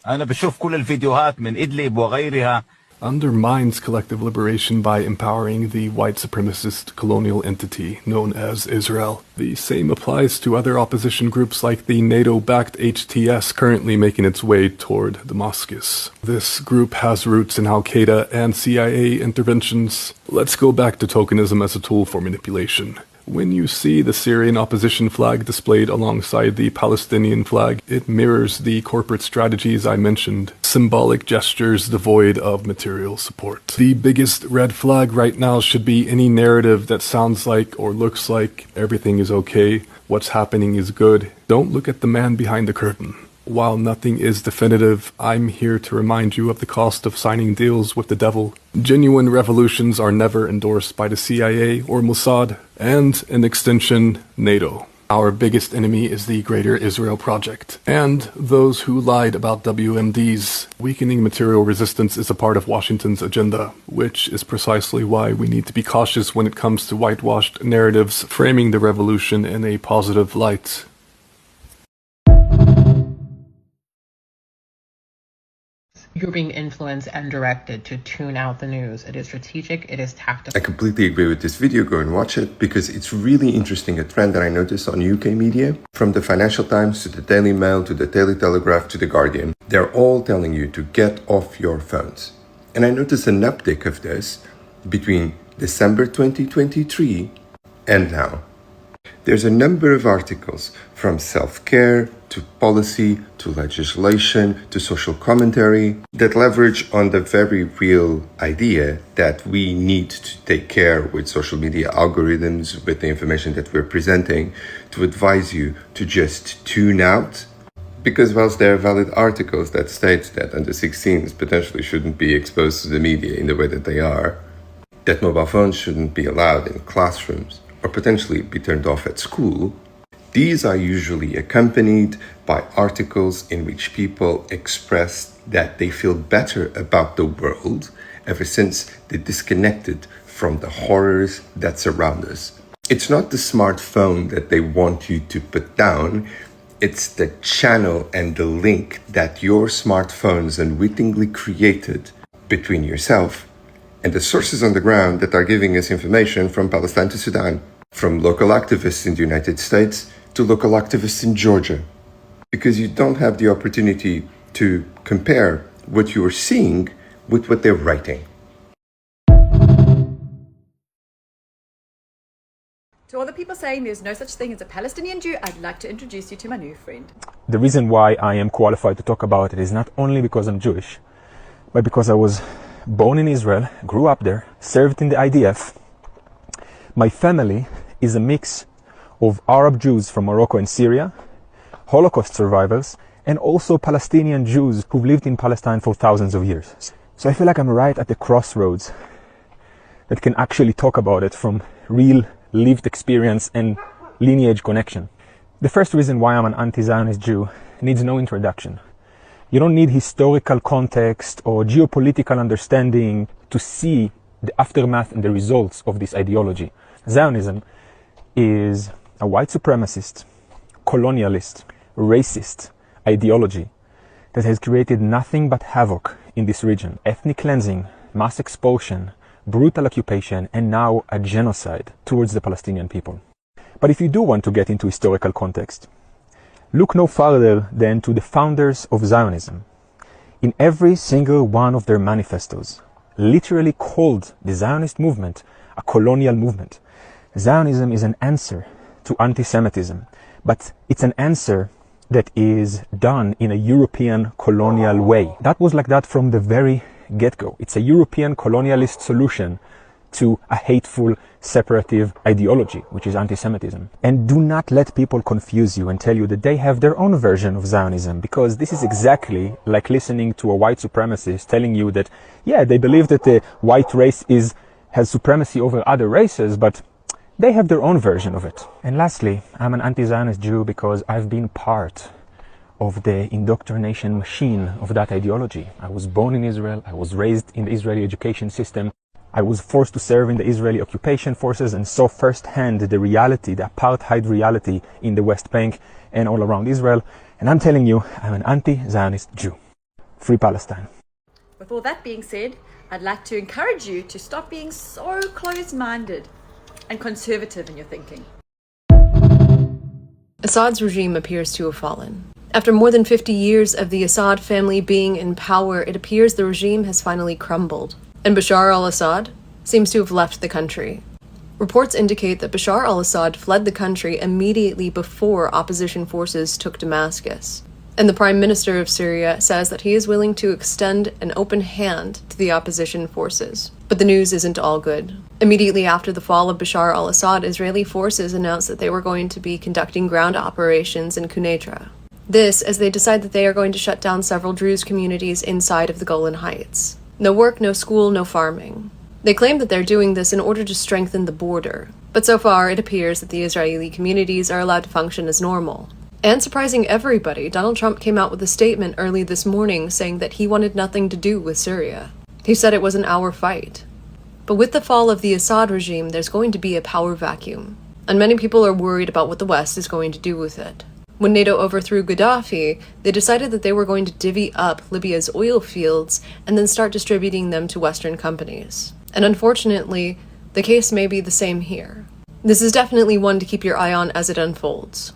أنا بشوف كل الفيديوهات من إدلب وغيرها. Undermines collective liberation by empowering the white supremacist colonial entity known as Israel. The same applies to other opposition groups like the NATO-backed HTS currently making its way toward Damascus. This group has roots in Al-Qaeda and CIA interventions. Let's go back to tokenism as a tool for manipulation. When you see the Syrian opposition flag displayed alongside the Palestinian flag, it mirrors the corporate strategies I mentioned, symbolic gestures devoid of material support. The biggest red flag right now should be any narrative that sounds like or looks like everything is okay, what's happening is good. Don't look at the man behind the curtain. While nothing is definitive, I'm here to remind you of the cost of signing deals with the devil. Genuine revolutions are never endorsed by the CIA or Mossad, and, in extension, NATO. Our biggest enemy is the Greater Israel Project, and those who lied about WMDs. Weakening material resistance is a part of Washington's agenda, which is precisely why we need to be cautious when it comes to whitewashed narratives framing the revolution in a positive light. You're being influenced and directed to tune out the news. It is strategic, it is tactical. I completely agree with this video. Go and watch it because it's really interesting, a trend that I noticed on UK media. From the Financial Times to the Daily Mail to the Daily Telegraph to the Guardian, they're all telling you to get off your phones. And I noticed an uptick of this between December 2023 and now. There's a number of articles from self-care to policy to legislation to social commentary that leverage on the very real idea that we need to take care with social media algorithms, with the information that we're presenting, to advise you to just tune out. Because whilst there are valid articles that state that under 16s potentially shouldn't be exposed to the media in the way that they are, that mobile phones shouldn't be allowed in classrooms, or potentially be turned off at school, these are usually accompanied by articles in which people express that they feel better about the world ever since they disconnected from the horrors that surround us. It's not the smartphone that they want you to put down, it's the channel and the link that your smartphones unwittingly created between yourself and the sources on the ground that are giving us information from Palestine to Sudan, from local activists in the United States to local activists in Georgia. Because you don't have the opportunity to compare what you are seeing with what they're writing. To all the people saying there's no such thing as a Palestinian Jew, I'd like to introduce you to my new friend. The reason why I am qualified to talk about it is not only because I'm Jewish, but because I was born in Israel, grew up there, served in the IDF. My family is a mix of Arab Jews from Morocco and Syria, Holocaust survivors, and also Palestinian Jews who've lived in Palestine for thousands of years. So I feel like I'm right at the crossroads that can actually talk about it from real lived experience and lineage connection. The first reason why I'm an anti-Zionist Jew needs no introduction. You don't need historical context or geopolitical understanding to see the aftermath and the results of this ideology. Zionism is a white supremacist, colonialist, racist ideology that has created nothing but havoc in this region. Ethnic cleansing, mass expulsion, brutal occupation, and now a genocide towards the Palestinian people. But if you do want to get into historical context, look no further than to the founders of Zionism. In every single one of their manifestos, literally called the Zionist movement a colonial movement. Zionism is an answer to anti-Semitism, but it's an answer that is done in a European colonial way. That was like that from the very get-go. It's a European colonialist solution to a hateful separative ideology, which is anti-Semitism. And do not let people confuse you and tell you that they have their own version of Zionism, because this is exactly like listening to a white supremacist telling you that, yeah, they believe that the white race has supremacy over other races, but they have their own version of it. And lastly, I'm an anti-Zionist Jew because I've been part of the indoctrination machine of that ideology. I was born in Israel, I was raised in the Israeli education system, I was forced to serve in the Israeli occupation forces and saw firsthand the reality, the apartheid reality in the West Bank and all around Israel. And I'm telling you, I'm an anti-Zionist Jew. Free Palestine. With all that being said, I'd like to encourage you to stop being so closed-minded and conservative in your thinking. Assad's regime appears to have fallen. After more than 50 years of the Assad family being in power, it appears the regime has finally crumbled. And Bashar al-Assad seems to have left the country. Reports indicate that Bashar al-Assad fled the country immediately before opposition forces took Damascus. And the Prime Minister of Syria says that he is willing to extend an open hand to the opposition forces. But the news isn't all good. Immediately after the fall of Bashar al-Assad, Israeli forces announced that they were going to be conducting ground operations in Quneitra. This as they decide that they are going to shut down several Druze communities inside of the Golan Heights. No work, no school, no farming. They claim that they're doing this in order to strengthen the border. But so far, it appears that the Israeli communities are allowed to function as normal. And surprising everybody, Donald Trump came out with a statement early this morning saying that he wanted nothing to do with Syria. He said it was an our fight. But with the fall of the Assad regime, there's going to be a power vacuum. And many people are worried about what the West is going to do with it. When NATO overthrew Gaddafi, they decided that they were going to divvy up Libya's oil fields and then start distributing them to Western companies. And unfortunately, the case may be the same here. This is definitely one to keep your eye on as it unfolds.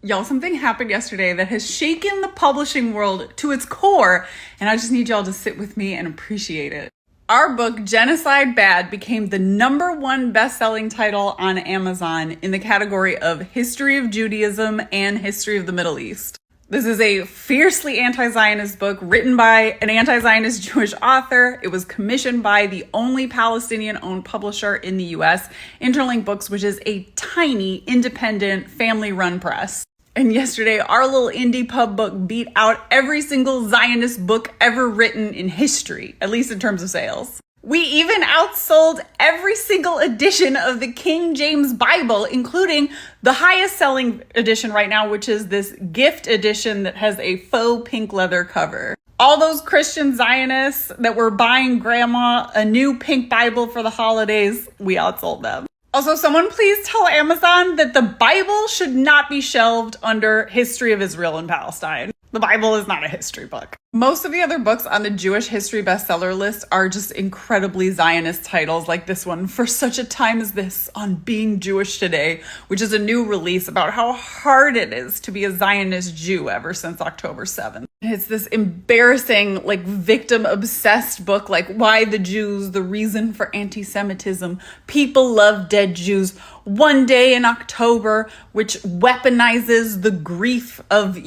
Y'all, something happened yesterday that has shaken the publishing world to its core, and I just need y'all to sit with me and appreciate it. Our book, Genocide Bad, became the #1 best-selling title on Amazon in the category of History of Judaism and History of the Middle East. This is a fiercely anti-Zionist book written by an anti-Zionist Jewish author. It was commissioned by the only Palestinian-owned publisher in the US, Interlink Books, which is a tiny, independent, family-run press. And yesterday, our little indie pub book beat out every single Zionist book ever written in history, at least in terms of sales. We even outsold every single edition of the King James Bible, including the highest selling edition right now, which is this gift edition that has a faux pink leather cover. All those Christian Zionists that were buying grandma a new pink Bible for the holidays, we outsold them. Also, someone please tell Amazon that the Bible should not be shelved under History of Israel and Palestine. The Bible is not a history book. Most of the other books on the Jewish history bestseller list are just incredibly Zionist titles like this one, For Such a Time as This on Being Jewish Today, which is a new release about how hard it is to be a Zionist Jew ever since October 7th. It's this embarrassing, victim-obsessed book, Why the Jews, the Reason for Anti-Semitism, People Love Dead Jews, One Day in October, which weaponizes the grief of,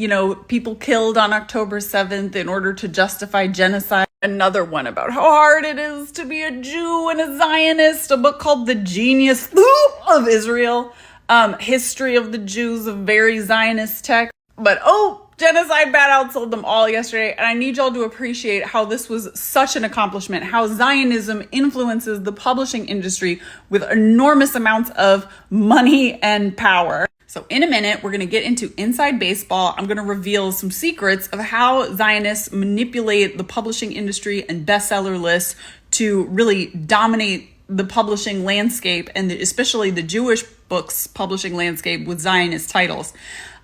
people killed on October 7th in order to justify genocide. Another one about how hard it is to be a Jew and a Zionist, a book called The Genius of Israel, History of the Jews of very Zionist text. But Genocide Bad outsold them all yesterday, and I need y'all to appreciate how this was such an accomplishment, how Zionism influences the publishing industry with enormous amounts of money and power. So in a minute, we're going to get into Inside Baseball. I'm going to reveal some secrets of how Zionists manipulate the publishing industry and bestseller lists to really dominate the publishing landscape, and especially the Jewish books publishing landscape with Zionist titles.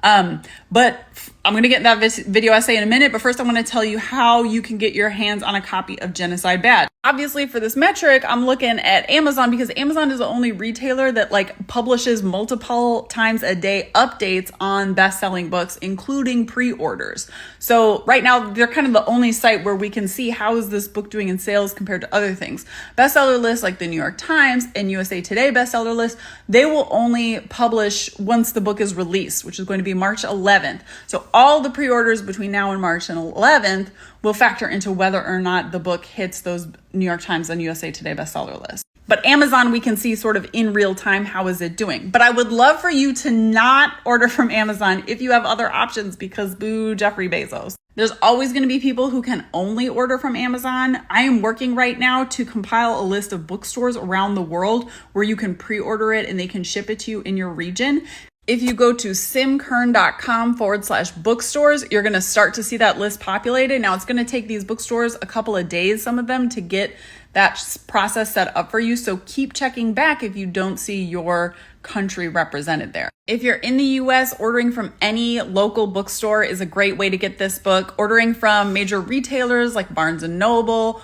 But I'm going to get in that video essay in a minute, but first I want to tell you how you can get your hands on a copy of Genocide Bad. Obviously, for this metric, I'm looking at Amazon because Amazon is the only retailer that publishes multiple times a day updates on best-selling books, including pre-orders. So right now, they're kind of the only site where we can see how is this book doing in sales compared to other things. Bestseller lists like the New York Times and USA Today bestseller list, they will only publish once the book is released, which is going to be March 11th. So all the pre-orders between now and March 11th will factor into whether or not the book hits those New York Times and USA Today bestseller lists. But Amazon, we can see sort of in real time, how is it doing? But I would love for you to not order from Amazon if you have other options, because boo Jeffrey Bezos. There's always going to be people who can only order from Amazon. I am working right now to compile a list of bookstores around the world where you can pre-order it and they can ship it to you in your region. If you go to simkern.com/bookstores, you're going to start to see that list populated. Now, it's going to take these bookstores a couple of days, some of them, to get that process set up for you. So keep checking back if you don't see your country represented there. If you're in the US, ordering from any local bookstore is a great way to get this book. Ordering from major retailers like Barnes & Noble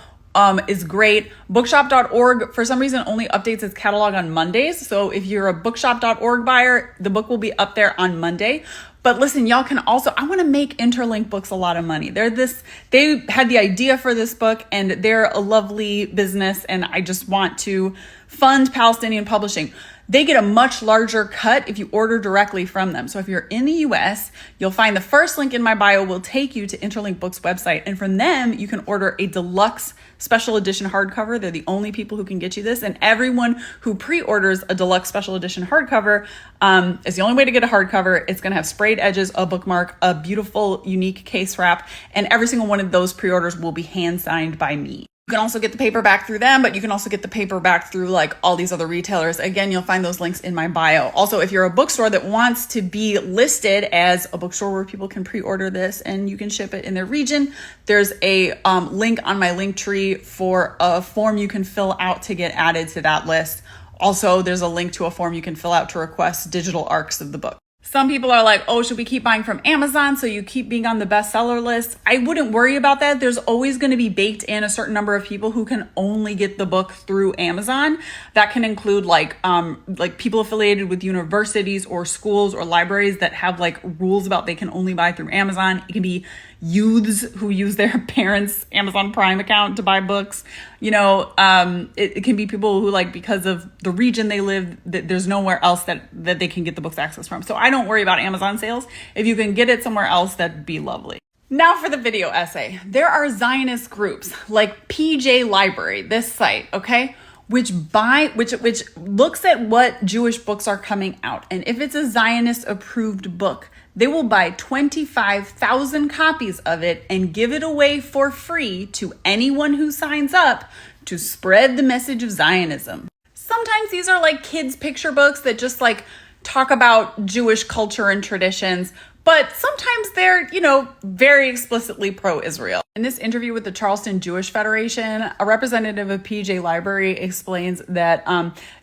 is great. Bookshop.org, for some reason, only updates its catalog on Mondays. So if you're a bookshop.org buyer, the book will be up there on Monday. But listen, y'all can also, I want to make Interlink Books a lot of money. They had the idea for this book, and they're a lovely business, and I just want to fund Palestinian publishing. They get a much larger cut if you order directly from them. So if you're in the US, you'll find the first link in my bio will take you to Interlink Books website. And from them, you can order a deluxe special edition hardcover. They're the only people who can get you this. And everyone who pre-orders a deluxe special edition hardcover is the only way to get a hardcover. It's going to have sprayed edges, a bookmark, a beautiful, unique case wrap. And every single one of those pre-orders will be hand signed by me. You can also get the paperback through them, but you can also get the paperback through like all these other retailers. Again, you'll find those links in my bio. Also, if you're a bookstore that wants to be listed as a bookstore where people can pre-order this and you can ship it in their region, there's a link on my link tree for a form you can fill out to get added to that list. Also, there's a link to a form you can fill out to request digital arcs of the book. Some people are like, oh, should we keep buying from Amazon so you keep being on the bestseller list? I wouldn't worry about that. There's always going to be baked in a certain number of people who can only get the book through Amazon. That can include like people affiliated with universities or schools or libraries that have like rules about they can only buy through Amazon. It can be youths who use their parents' Amazon Prime account to buy books. You know, it can be people who, like, because of the region they live, there's nowhere else that they can get the books access from. So I don't worry about Amazon sales. If you can get it somewhere else, that'd be lovely. Now for the video essay. There are Zionist groups like PJ Library, this site, okay? Which looks at what Jewish books are coming out. And if it's a Zionist approved book, they will buy 25,000 copies of it and give it away for free to anyone who signs up to spread the message of Zionism. Sometimes these are like kids' picture books that just like talk about Jewish culture and traditions, but sometimes they're, you know, very explicitly pro-Israel. In this interview with the Charleston Jewish Federation, a representative of PJ Library explains that,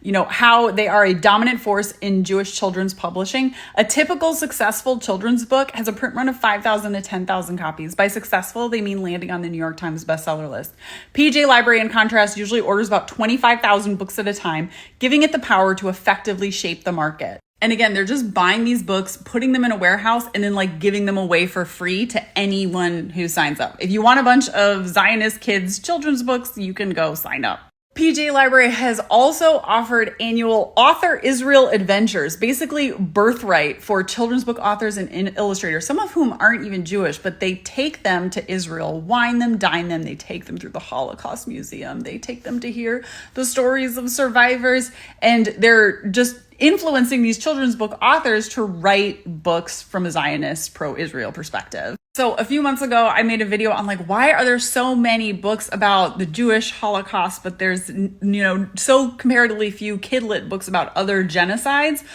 you know, how they are a dominant force in Jewish children's publishing. A typical successful children's book has a print run of 5,000 to 10,000 copies. By successful, they mean landing on the New York Times bestseller list. PJ Library, in contrast, usually orders about 25,000 books at a time, giving it the power to effectively shape the market. And again, they're just buying these books, putting them in a warehouse, and then like giving them away for free to anyone who signs up. If you want a bunch of Zionist kids' children's books, you can go sign up. PJ Library has also offered annual Author Israel Adventures, basically birthright for children's book authors and illustrators, some of whom aren't even Jewish, but they take them to Israel, wine them, dine them. They take them through the Holocaust Museum. They take them to hear the stories of survivors, and they're just influencing these children's book authors to write books from a Zionist pro-Israel perspective. So a few months ago, I made a video on like, why are there so many books about the Jewish Holocaust, but there's, you know, so comparatively few kid-lit books about other genocides?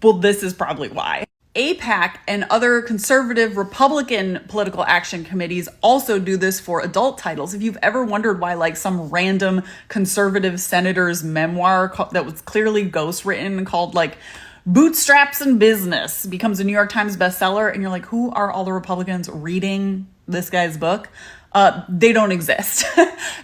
Well, this is probably why. AIPAC and other conservative Republican political action committees also do this for adult titles. If you've ever wondered why like some random conservative senator's memoir that was clearly ghostwritten called like Bootstraps and Business becomes a New York Times bestseller, and you're like, who are all the Republicans reading this guy's book? They don't exist.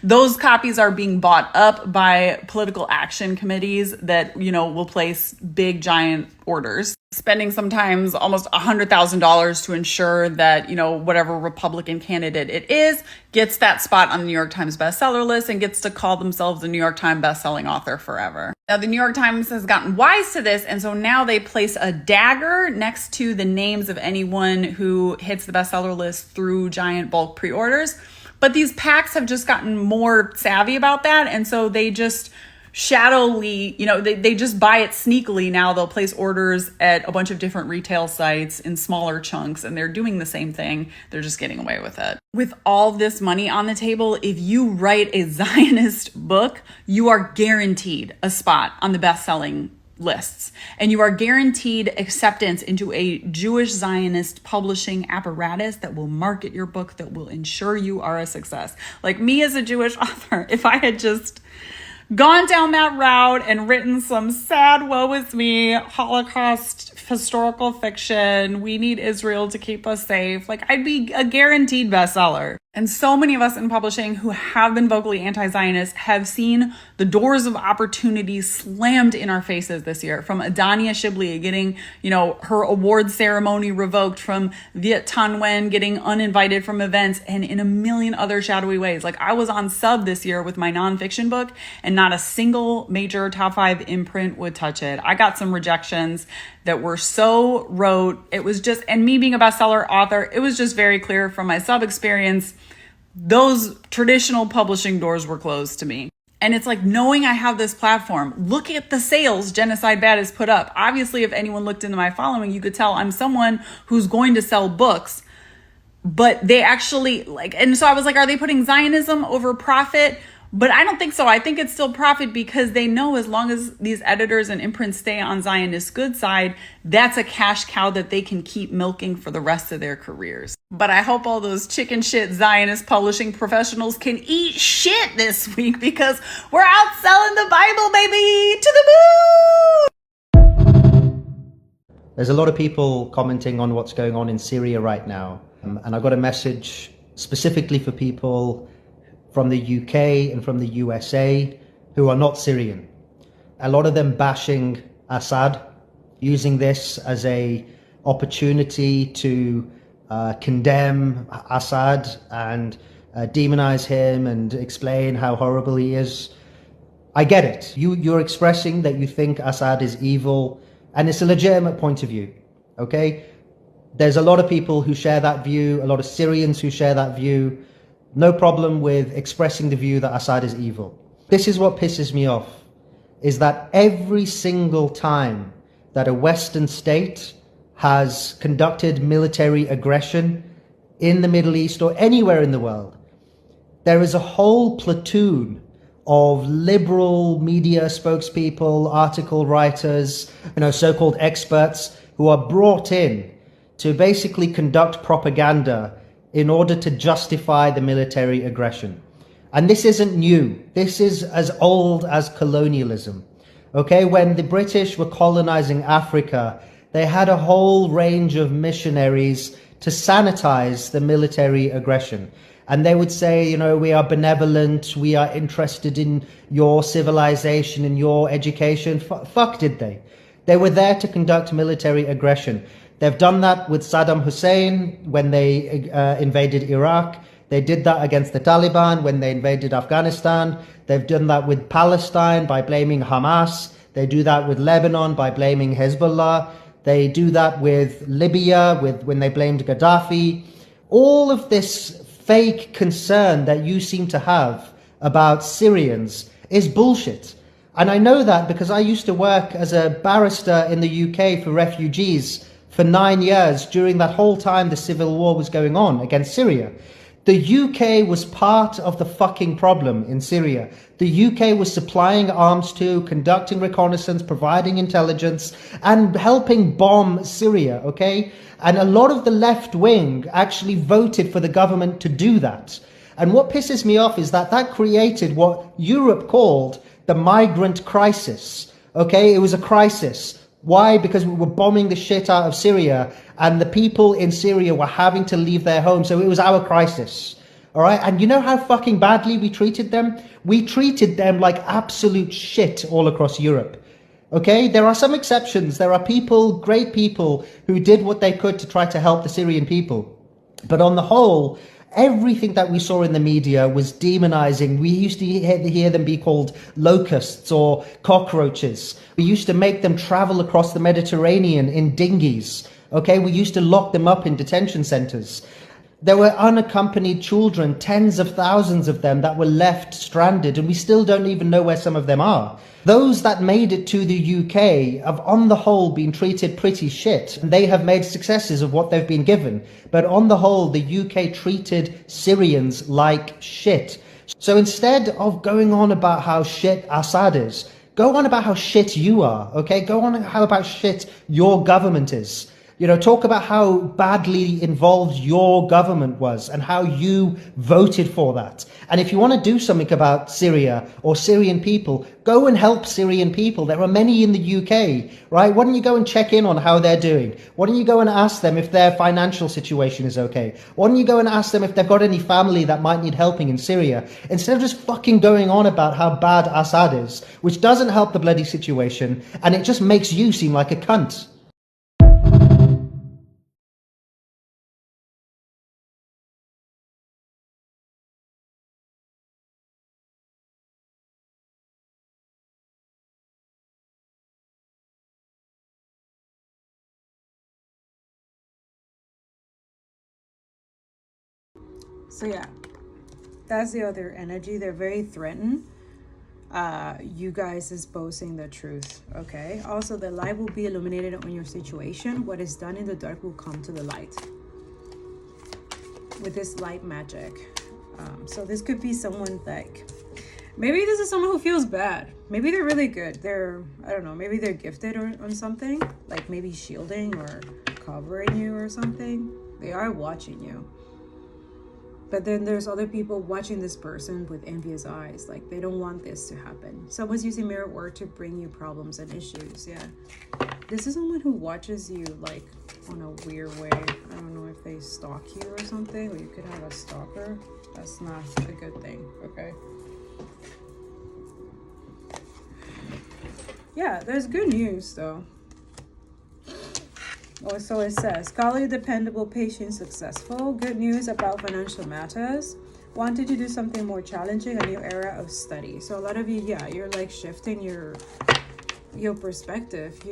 Those copies are being bought up by political action committees that, you know, will place big, giant orders, spending sometimes almost $100,000 to ensure that, you know, whatever Republican candidate it is gets that spot on the New York Times bestseller list and gets to call themselves a New York Times bestselling author forever. Now, the New York Times has gotten wise to this, and so now they place a dagger next to the names of anyone who hits the bestseller list through giant bulk pre-orders. But these PACs have just gotten more savvy about that, and so they just shadowly, you know, they just buy it sneakily now. They'll place orders at a bunch of different retail sites in smaller chunks, and they're doing the same thing. They're just getting away with it. With all this money on the table, if you write a Zionist book, you are guaranteed a spot on the best-selling lists, and you are guaranteed acceptance into a Jewish Zionist publishing apparatus that will market your book, that will ensure you are a success. Like me as a Jewish author, if I had just gone down that route and written some sad, woe is me, Holocaust historical fiction, we need Israel to keep us safe, like I'd be a guaranteed bestseller. And so many of us in publishing who have been vocally anti-Zionist have seen the doors of opportunity slammed in our faces this year. From Adania Shibli getting, her award ceremony revoked, from Viet Thanh Nguyen getting uninvited from events, and in a million other shadowy ways. Like, I was on sub this year with my nonfiction book, and not a single major top 5 imprint would touch it. I got some rejections that were so rote. It was just, and me being a bestseller author, it was just very clear from my sub experience, those traditional publishing doors were closed to me. And it's like, knowing I have this platform, look at the sales Genocide Bad has put up. Obviously, if anyone looked into my following, you could tell I'm someone who's going to sell books, but they actually and so I was like, are they putting Zionism over profit? But I don't think so. I think it's still profit, because they know as long as these editors and imprints stay on Zionist's good side, that's a cash cow that they can keep milking for the rest of their careers. But I hope all those chicken shit Zionist publishing professionals can eat shit this week, because we're out selling the Bible, baby, to the moon! There's a lot of people commenting on what's going on in Syria right now. And I got a message specifically for people from the UK and from the USA who are not Syrian. A lot of them bashing Assad, using this as a opportunity to condemn Assad and demonize him and explain how horrible he is. I get it. You're expressing that you think Assad is evil, and it's a legitimate point of view, okay? There's a lot of people who share that view, a lot of Syrians who share that view. No problem with expressing the view that Assad is evil. This is what pisses me off, is that every single time that a Western state has conducted military aggression in the Middle East or anywhere in the world, there is a whole platoon of liberal media spokespeople, article writers, so-called experts who are brought in to basically conduct propaganda in order to justify the military aggression. And this isn't new. This is as old as colonialism. Okay, when the British were colonizing Africa, they had a whole range of missionaries to sanitize the military aggression. And they would say, we are benevolent, we are interested in your civilization, in your education. Fuck did they? They were there to conduct military aggression. They've done that with Saddam Hussein when they invaded Iraq. They did that against the Taliban when they invaded Afghanistan. They've done that with Palestine by blaming Hamas. They do that with Lebanon by blaming Hezbollah. They do that with Libya when they blamed Gaddafi. All of this fake concern that you seem to have about Syrians is bullshit. And I know that because I used to work as a barrister in the UK for refugees for 9 years during that whole time the civil war was going on against Syria. The UK was part of the fucking problem in Syria. The UK was supplying arms to, conducting reconnaissance, providing intelligence, and helping bomb Syria, okay? And a lot of the left wing actually voted for the government to do that. And what pisses me off is that created what Europe called the migrant crisis, okay? It was a crisis. Why? Because we were bombing the shit out of Syria, and the people in Syria were having to leave their homes. So it was our crisis. All right. And you know how fucking badly we treated them? We treated them like absolute shit all across Europe. Okay. There are some exceptions. There are people, great people, who did what they could to try to help the Syrian people. But on the whole, everything that we saw in the media was demonizing. We used to hear them be called locusts or cockroaches. We used to make them travel across the Mediterranean in dinghies. Okay, we used to lock them up in detention centers. There were unaccompanied children, tens of thousands of them, that were left stranded, and we still don't even know where some of them are. Those that made it to the UK have, on the whole, been treated pretty shit. They have made successes of what they've been given. But on the whole, the UK treated Syrians like shit. So instead of going on about how shit Assad is, go on about how shit you are, okay? Go on how about shit your government is. You know, talk about how badly involved your government was and how you voted for that. And if you want to do something about Syria or Syrian people, go and help Syrian people. There are many in the UK, right? Why don't you go and check in on how they're doing? Why don't you go and ask them if their financial situation is okay? Why don't you go and ask them if they've got any family that might need helping in Syria? Instead of just fucking going on about how bad Assad is, which doesn't help the bloody situation, and it just makes you seem like a cunt. So yeah, that's the other energy. They're very threatened. You guys exposing the truth, okay? Also, the light will be illuminated on your situation. What is done in the dark will come to the light with this light magic. So this could be someone like, maybe this is someone who feels bad. Maybe they're really good. I don't know, maybe they're gifted on something, like maybe shielding or covering you or something. They are watching you. But then there's other people watching this person with envious eyes. Like, they don't want this to happen. Someone's using mirror work to bring you problems and issues. Yeah. This is someone who watches you, like, on a weird way. I don't know if they stalk you or something. Or you could have a stalker. That's not a good thing. Okay. Yeah, there's good news, though. Oh, so it says, scholarly, dependable, patient, successful. Good news about financial matters. Wanted to do something more challenging, a new era of study. So a lot of you, yeah, you're like shifting your perspective.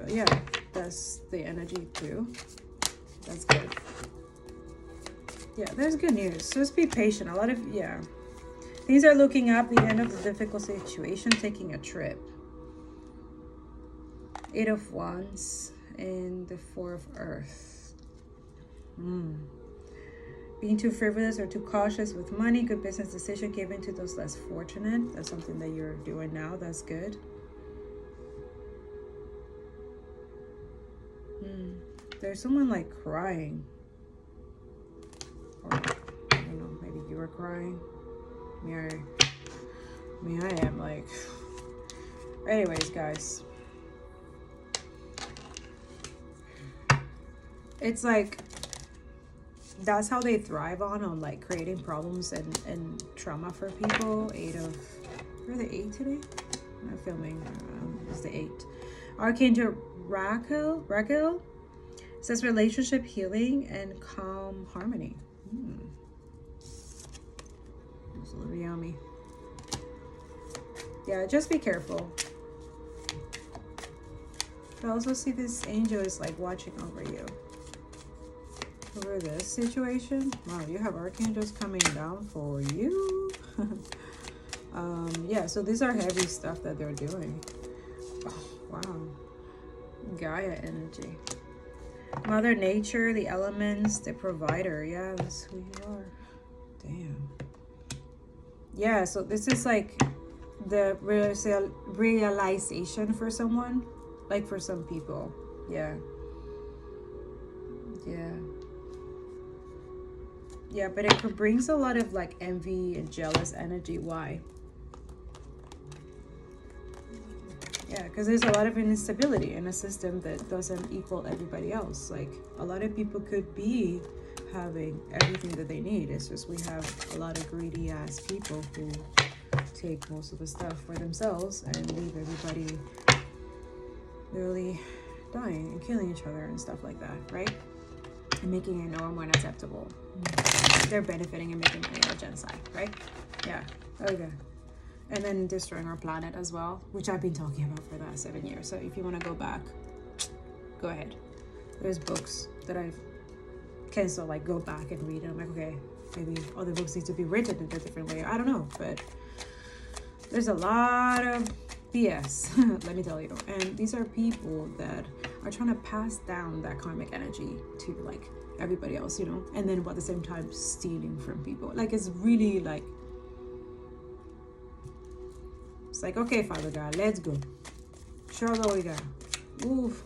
Yeah, that's the energy too. That's good. Yeah, there's good news. Just be patient. A lot of, yeah. Things are looking up, the end of the difficult situation, taking a trip. 8 of Wands. And the 4 of Earth. Being too frivolous or too cautious with money, good business decision given to those less fortunate. That's something that you're doing now. That's good. There's someone like crying. Or, I don't know, maybe you were crying. I am like... Anyways, guys. It's like, that's how they thrive on like creating problems and trauma for people. 8 of, are they 8 today? I'm not filming. It's the 8. Archangel Raquel says relationship healing and calm harmony. It's a little yummy. Yeah, just be careful. But I also see this angel is like watching over you. Over this situation. Wow, you have archangels coming down for you. Yeah, so these are heavy stuff that they're doing. Oh, wow. Gaia energy. Mother Nature, the elements, the provider. Yeah, that's who you are. Damn. Yeah, so this is like the realization for someone. Like for some people. Yeah. Yeah. Yeah, but it brings a lot of like envy and jealous energy. Why? Yeah, because there's a lot of instability in a system that doesn't equal everybody else. Like, a lot of people could be having everything that they need. It's just we have a lot of greedy ass people who take most of the stuff for themselves and leave everybody literally dying and killing each other and stuff like that, right? And making it normal and acceptable. They're benefiting and making money out of genocide, right? Yeah, okay. And then destroying our planet as well, which I've been talking about for the last 7 years. So if you want to go back, go ahead. There's books that I can still like go back and read, and I'm like, okay, maybe other books need to be written in a different way. I don't know, but there's a lot of BS, let me tell you. And these are people that are trying to pass down that karmic energy to like everybody else, you know, and then at the same time stealing from people. Like, it's really like, it's like, okay, Father God, let's go. Show us what we got. Oof,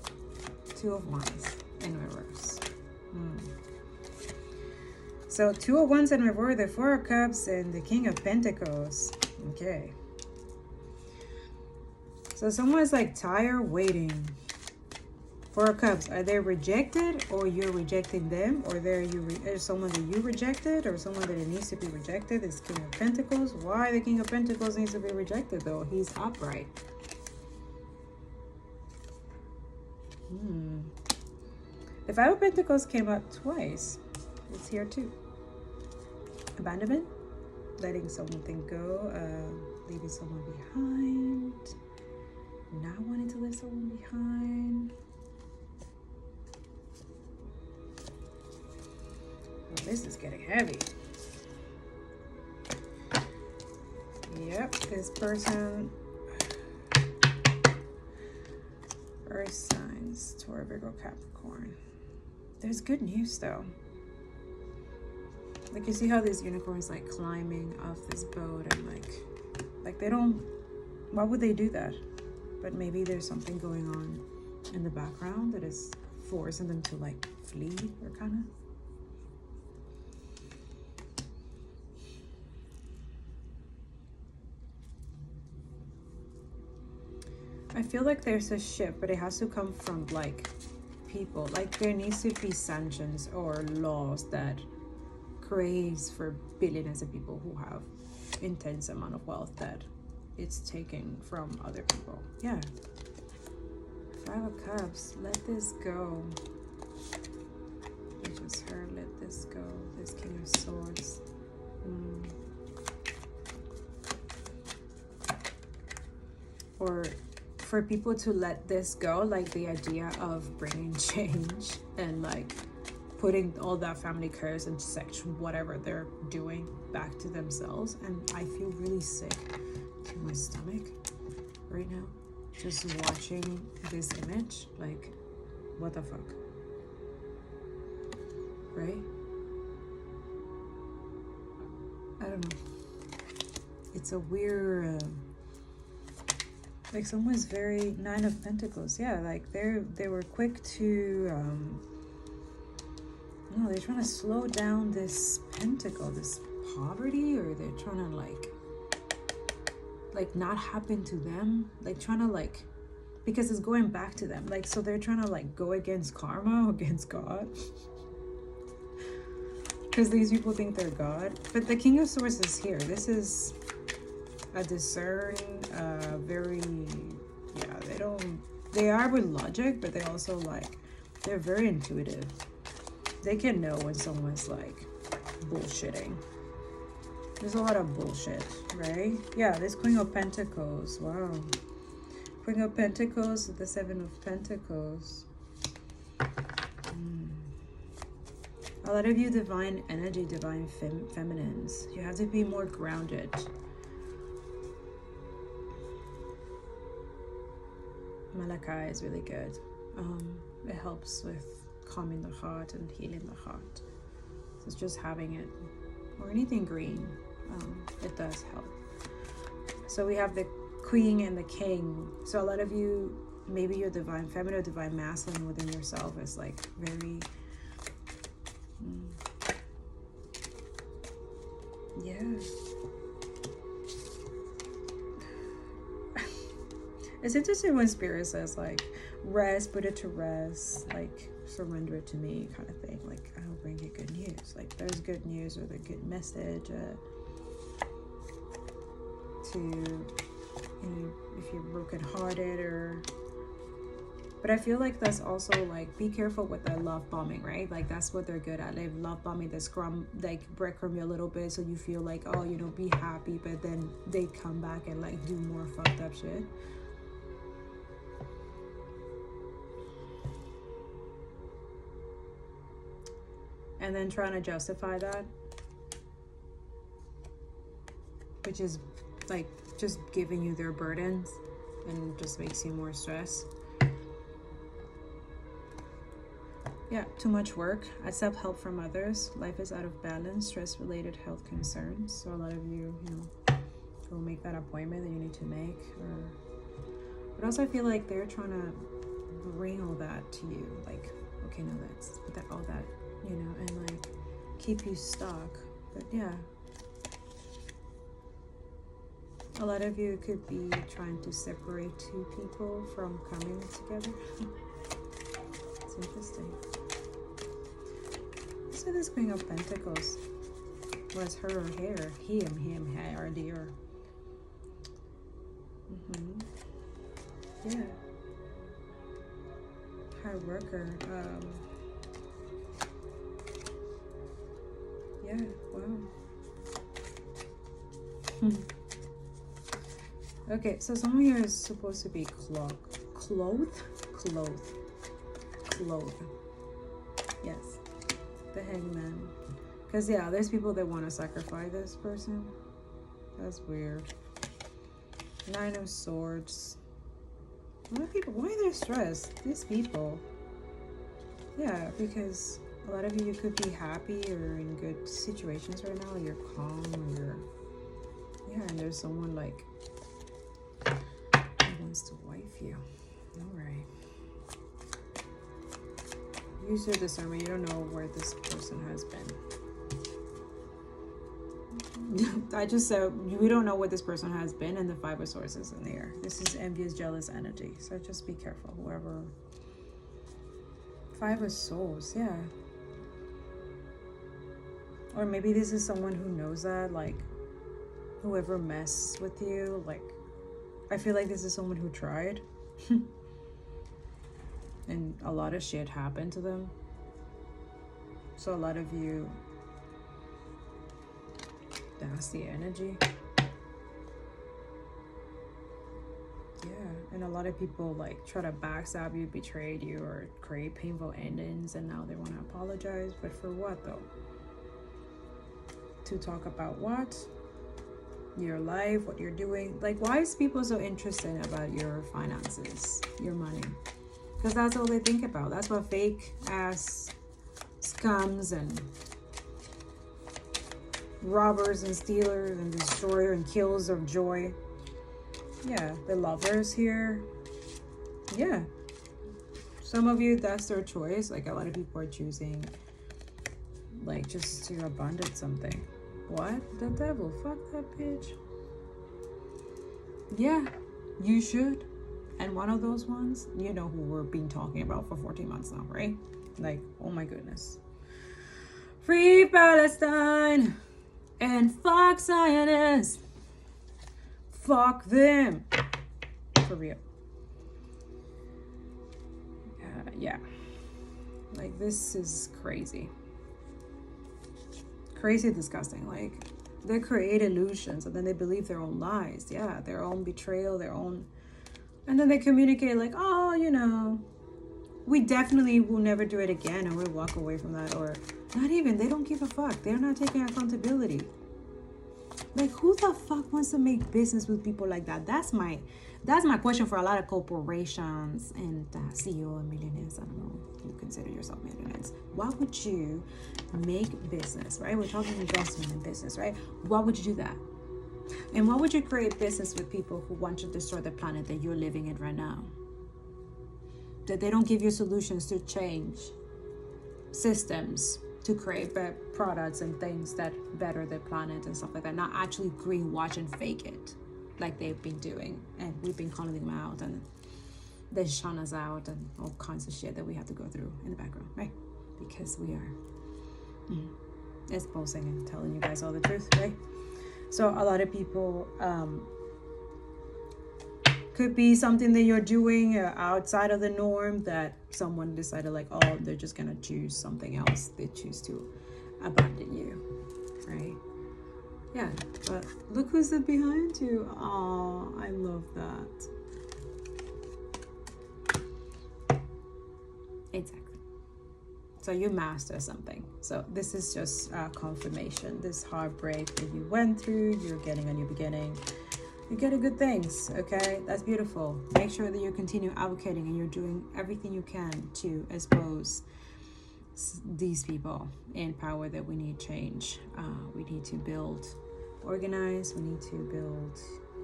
2 of Wands. in reverse. So 2 of Wands in reverse, the 4 of Cups, and the King of Pentacles. Okay. So someone's like tired waiting. 4 of Cups, are they rejected, or you're rejecting them, or there's someone that you rejected, or someone that it needs to be rejected? This King of Pentacles. Why the King of Pentacles needs to be rejected though? He's upright. The 5 of Pentacles came up twice. It's here too. Abandonment, letting something go, leaving someone behind, not wanting to leave someone behind. Oh, this is getting heavy. Yep, this person, Earth signs, Taurus, Virgo, Capricorn. There's good news though. Like, you see how this unicorn is like climbing off this boat, and like they don't, why would they do that? But maybe there's something going on in the background that is forcing them to like flee, or kind of. I feel like there's a shift, but it has to come from like people. Like, there needs to be sanctions or laws that creates for billionaires of people who have intense amount of wealth that it's taken from other people. Yeah. 5 of Cups, let this go. It just her, let this go. This King of Swords. Or for people to let this go, like the idea of bringing change and like putting all that family curse and section, whatever they're doing, back to themselves. And I feel really sick to my stomach right now, just watching this image. Like, what the fuck, right? I don't know. It's a weird, like someone's very 9 of Pentacles. Yeah, like they were quick to, no, they're trying to slow down this pentacle, this poverty, or they're trying to like not happen to them, like trying to like, because it's going back to them, like, so they're trying to like go against karma, against God, because these people think they're God. But the King of Swords is here. This is a discerning, very, yeah, they are with logic, but they also like, they're very intuitive. They can know when someone's like bullshitting. There's a lot of bullshit, right? Yeah, this Queen of Pentacles. Wow. Queen of Pentacles, the 7 of Pentacles. A lot of you divine energy, divine feminines. You have to be more grounded. Malachi is really good. It helps with calming the heart and healing the heart. So it's just having it, or anything green, it does help. So we have the Queen and the King. So a lot of you, maybe your divine feminine or divine masculine within yourself is like very, yeah. It's interesting when Spirit says like rest, put it to rest, like surrender it to me, kind of thing. Like, I will bring you good news. Like, there's good news or the good message to, if you're brokenhearted, or. But I feel like that's also like, be careful with that love bombing, right? Like, that's what they're good at. Like, love bombing, the scrum, like breadcrumb you a little bit, so you feel like, oh, you know, be happy, but then they come back and like do more fucked up shit. And then trying to justify that, which is like just giving you their burdens and just makes you more stressed. Yeah, too much work, accept help from others, life is out of balance, stress-related health concerns. So a lot of you, go make that appointment that you need to make. But also I feel like they're trying to bring all that to you, like, okay, no, that's that, all that, you know, and like keep you stuck. But yeah, a lot of you could be trying to separate two people from coming together. It's interesting. So this Queen of Pentacles was her or hair, him, her, dear. Yeah. Hard worker. Yeah, wow. Okay, so someone here is supposed to be clothed. Yes, the Hangman. Because yeah, there's people that want to sacrifice this person. That's weird. Nine of Swords. A lot of people, why are they stressed? These people. Yeah, because a lot of you could be happy or in good situations right now. You're calm, or you're, yeah, and there's someone like who wants to wife you. All right. Use your discernment. You don't know where this person has been. I just said we don't know what this person has been, and the Five of Swords is in the air. This is envious, jealous energy. So just be careful, whoever. Five of Swords, yeah. Or maybe this is someone who knows that, like, whoever messed with you, like, I feel like this is someone who tried. And a lot of shit happened to them. So a lot of you, that's the energy. Yeah, and a lot of people like try to backstab you, betrayed you, or create painful endings, and now they want to apologize. But for what though? To talk about what? Your life, what you're doing. Like, why is people so interested about your finances, your money? Because that's all they think about. That's what fake ass scums and robbers and stealers and destroyer and kills of joy. Yeah, the Lovers here. Yeah, some of you, that's their choice. Like, a lot of people are choosing like just to abandon something. What? The devil? Fuck that bitch. Yeah, you should. And one of those ones, you know who we're been talking about for 14 months now, right? Like, oh my goodness. Free Palestine and fuck Zionists. Fuck them. For real. Yeah. Like, this is crazy. Crazy disgusting. Like, they create illusions and then they believe their own lies. Yeah, their own betrayal, their own. And then they communicate like, oh, you know, we definitely will never do it again, and we'll walk away from that. Or not even, they don't give a fuck. They're not taking accountability. Like, who the fuck wants to make business with people like that? That's my question for a lot of corporations and CEO and millionaires. I don't know if you consider yourself millionaires. Why would you make business, right? We're talking investment in business, right? Why would you do that? And why would you create business with people who want to destroy the planet that you're living in right now? That they don't give you solutions to change systems, to create better products and things that better the planet and stuff like that. Not actually greenwash and fake it like they've been doing. And we've been calling them out, and they shun us out, and all kinds of shit that we have to go through in the background, right? Because we are exposing and telling you guys all the truth, right? So a lot of people, could be something that you're doing outside of the norm that someone decided like, oh, they're just gonna choose something else. They choose to abandon you, right? Yeah, but look who's behind you. Oh, I love that. Exactly. So you master something. So this is just confirmation. This heartbreak that you went through, you're getting a new beginning. You're getting good things, okay? That's beautiful. Make sure that you continue advocating and you're doing everything you can to expose these people in power that we need change. We need to build, organize. We need to build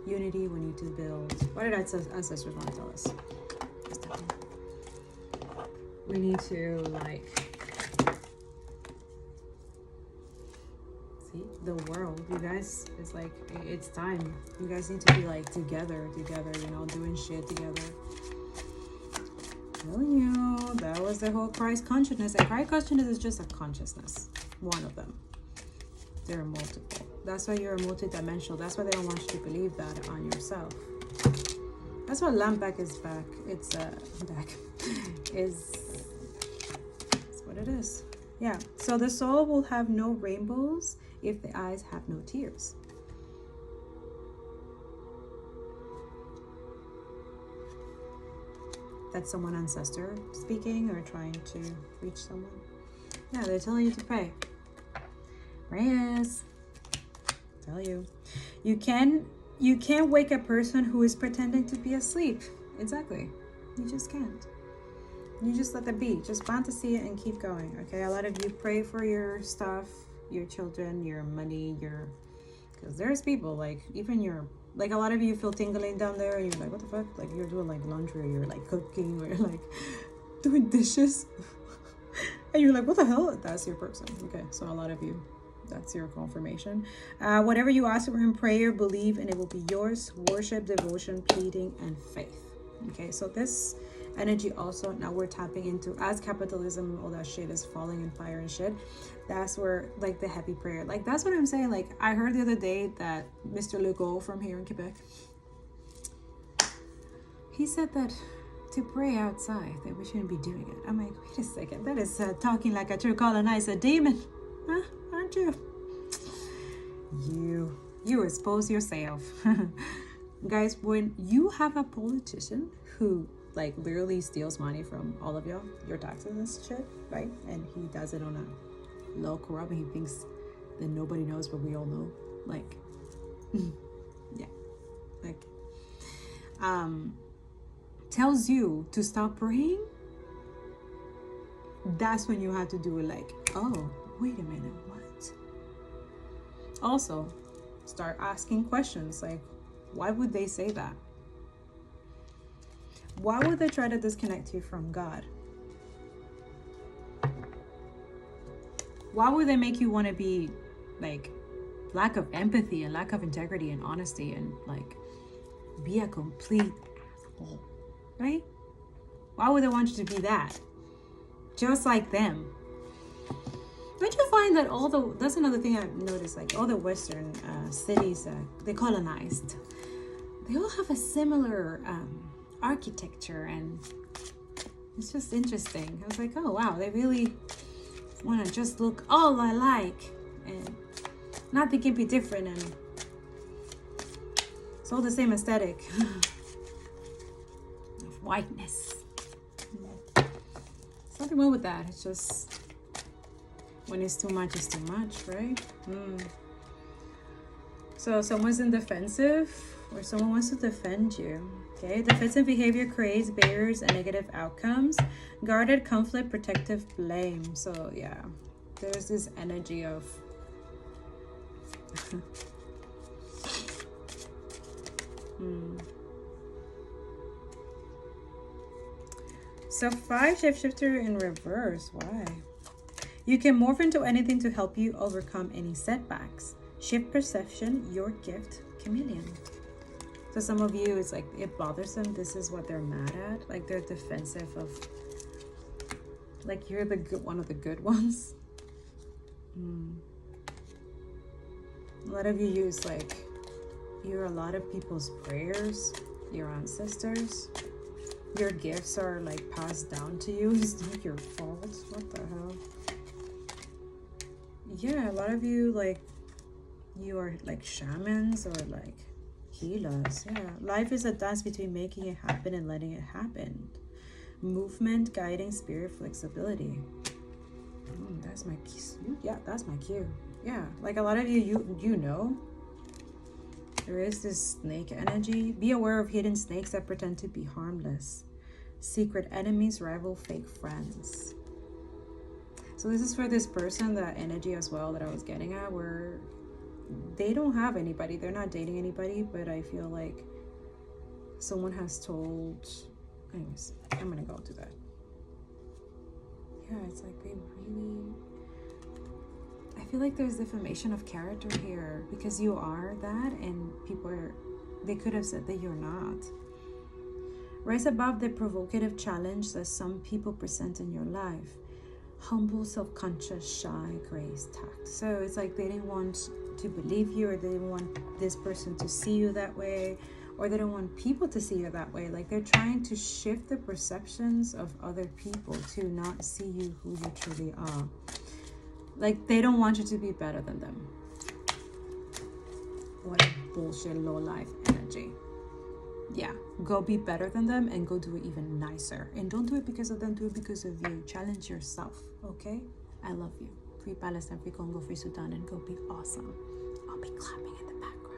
unity. We need to build. What did ancestors want to tell us? We need to like see the world, you guys. It's like it's time. You guys need to be like together, you know, doing shit together. Telling you, that was the whole Christ consciousness. And Christ consciousness is just a consciousness, one of them. There are multiple. That's why you're multidimensional. That's why they don't want you to believe that on yourself. That's why Lamback is back. It's back. It's what it is. Yeah. So the soul will have no rainbows if the eyes have no tears. That's someone ancestor speaking or trying to reach someone. Yeah, they're telling you to pray. Prayers. Tell you. You can't wake a person who is pretending to be asleep. Exactly. You just can't. You just let them be. Just fantasy it and keep going. Okay. A lot of you pray for your stuff, your children, your money, because there's people like even your. Like a lot of you feel tingling down there and you're like, what the fuck? Like you're doing like laundry or you're like cooking or you're like doing dishes. And you're like, what the hell? That's your person. Okay, so a lot of you, that's your confirmation. Whatever you ask for in prayer, believe and it will be yours. Worship, devotion, pleading, and faith. Okay, so this energy also, now we're tapping into, as capitalism, all that shit is falling in fire and shit. That's where like the heavy prayer, like that's what I'm saying. Like I heard the other day that Mr. Legault from here in Quebec, he said that to pray outside that we shouldn't be doing it. I'm like, wait a second, that is talking like a true colonizer demon, huh? Aren't you? You expose yourself. Guys, when you have a politician who like literally steals money from all of y'all, your taxes and shit, right? And he does it on a low corrupt and he thinks that nobody knows, but we all know. Like, yeah, like, tells you to stop praying. That's when you have to do it. Like, oh, wait a minute, what? Also, start asking questions like, why would they say that? Why would they try to disconnect you from God? Why would they make you want to be like lack of empathy and lack of integrity and honesty and like be a complete asshole, right? Why would they want you to be that? Just like them. Don't you find that that's another thing I've noticed, like all the Western cities they colonized, they all have a similar architecture, and it's just interesting. I was like, oh wow, they really want to just look all alike and not think it'd be different, and it's all the same aesthetic of whiteness. There's nothing wrong with that. It's just when it's too much, it's too much, right? So someone's in defensive or someone wants to defend you. Okay, defensive behavior creates barriers and negative outcomes. Guarded conflict, protective blame. So yeah, there's this energy of So 5 shapeshifter in reverse. Why? You can morph into anything to help you overcome any setbacks. Shift perception, your gift, chameleon. So some of you, it's like it bothers them. This is what they're mad at. Like they're defensive of, like you're the good one of the good ones. A lot of you use like you're a lot of people's prayers, your ancestors. Your gifts are like passed down to you. It's not your fault. What the hell? Yeah, a lot of you like you are like shamans or like healers. Yeah, life is a dance between making it happen and letting it happen. Movement, guiding spirit, flexibility. That's my cue. Yeah, that's my cue. Yeah, like a lot of you know there is this snake energy. Be aware of hidden snakes that pretend to be harmless. Secret enemies, rival, fake friends. So this is for this person, that energy as well that I was getting at, where they don't have anybody. They're not dating anybody, but I feel like someone has told... Anyways, I'm gonna go to that. yeah, it's like they really, I feel like there's defamation of character here, because you are that and people are, they could have said that you're not. Rise above the provocative challenge that some people present in your life. Humble, self-conscious, shy, grace, tact. So it's like they didn't want to believe you, or they didn't want this person to see you that way, or they don't want people to see you that way. Like they're trying to shift the perceptions of other people to not see you who you truly are. Like they don't want you to be better than them. What a bullshit low-life energy. Yeah, go be better than them and go do it even nicer. And don't do it because of them, do it because of you. Challenge yourself, okay? I love you. Free Palestine, free Congo, free Sudan, and go be awesome. I'll be clapping in the background.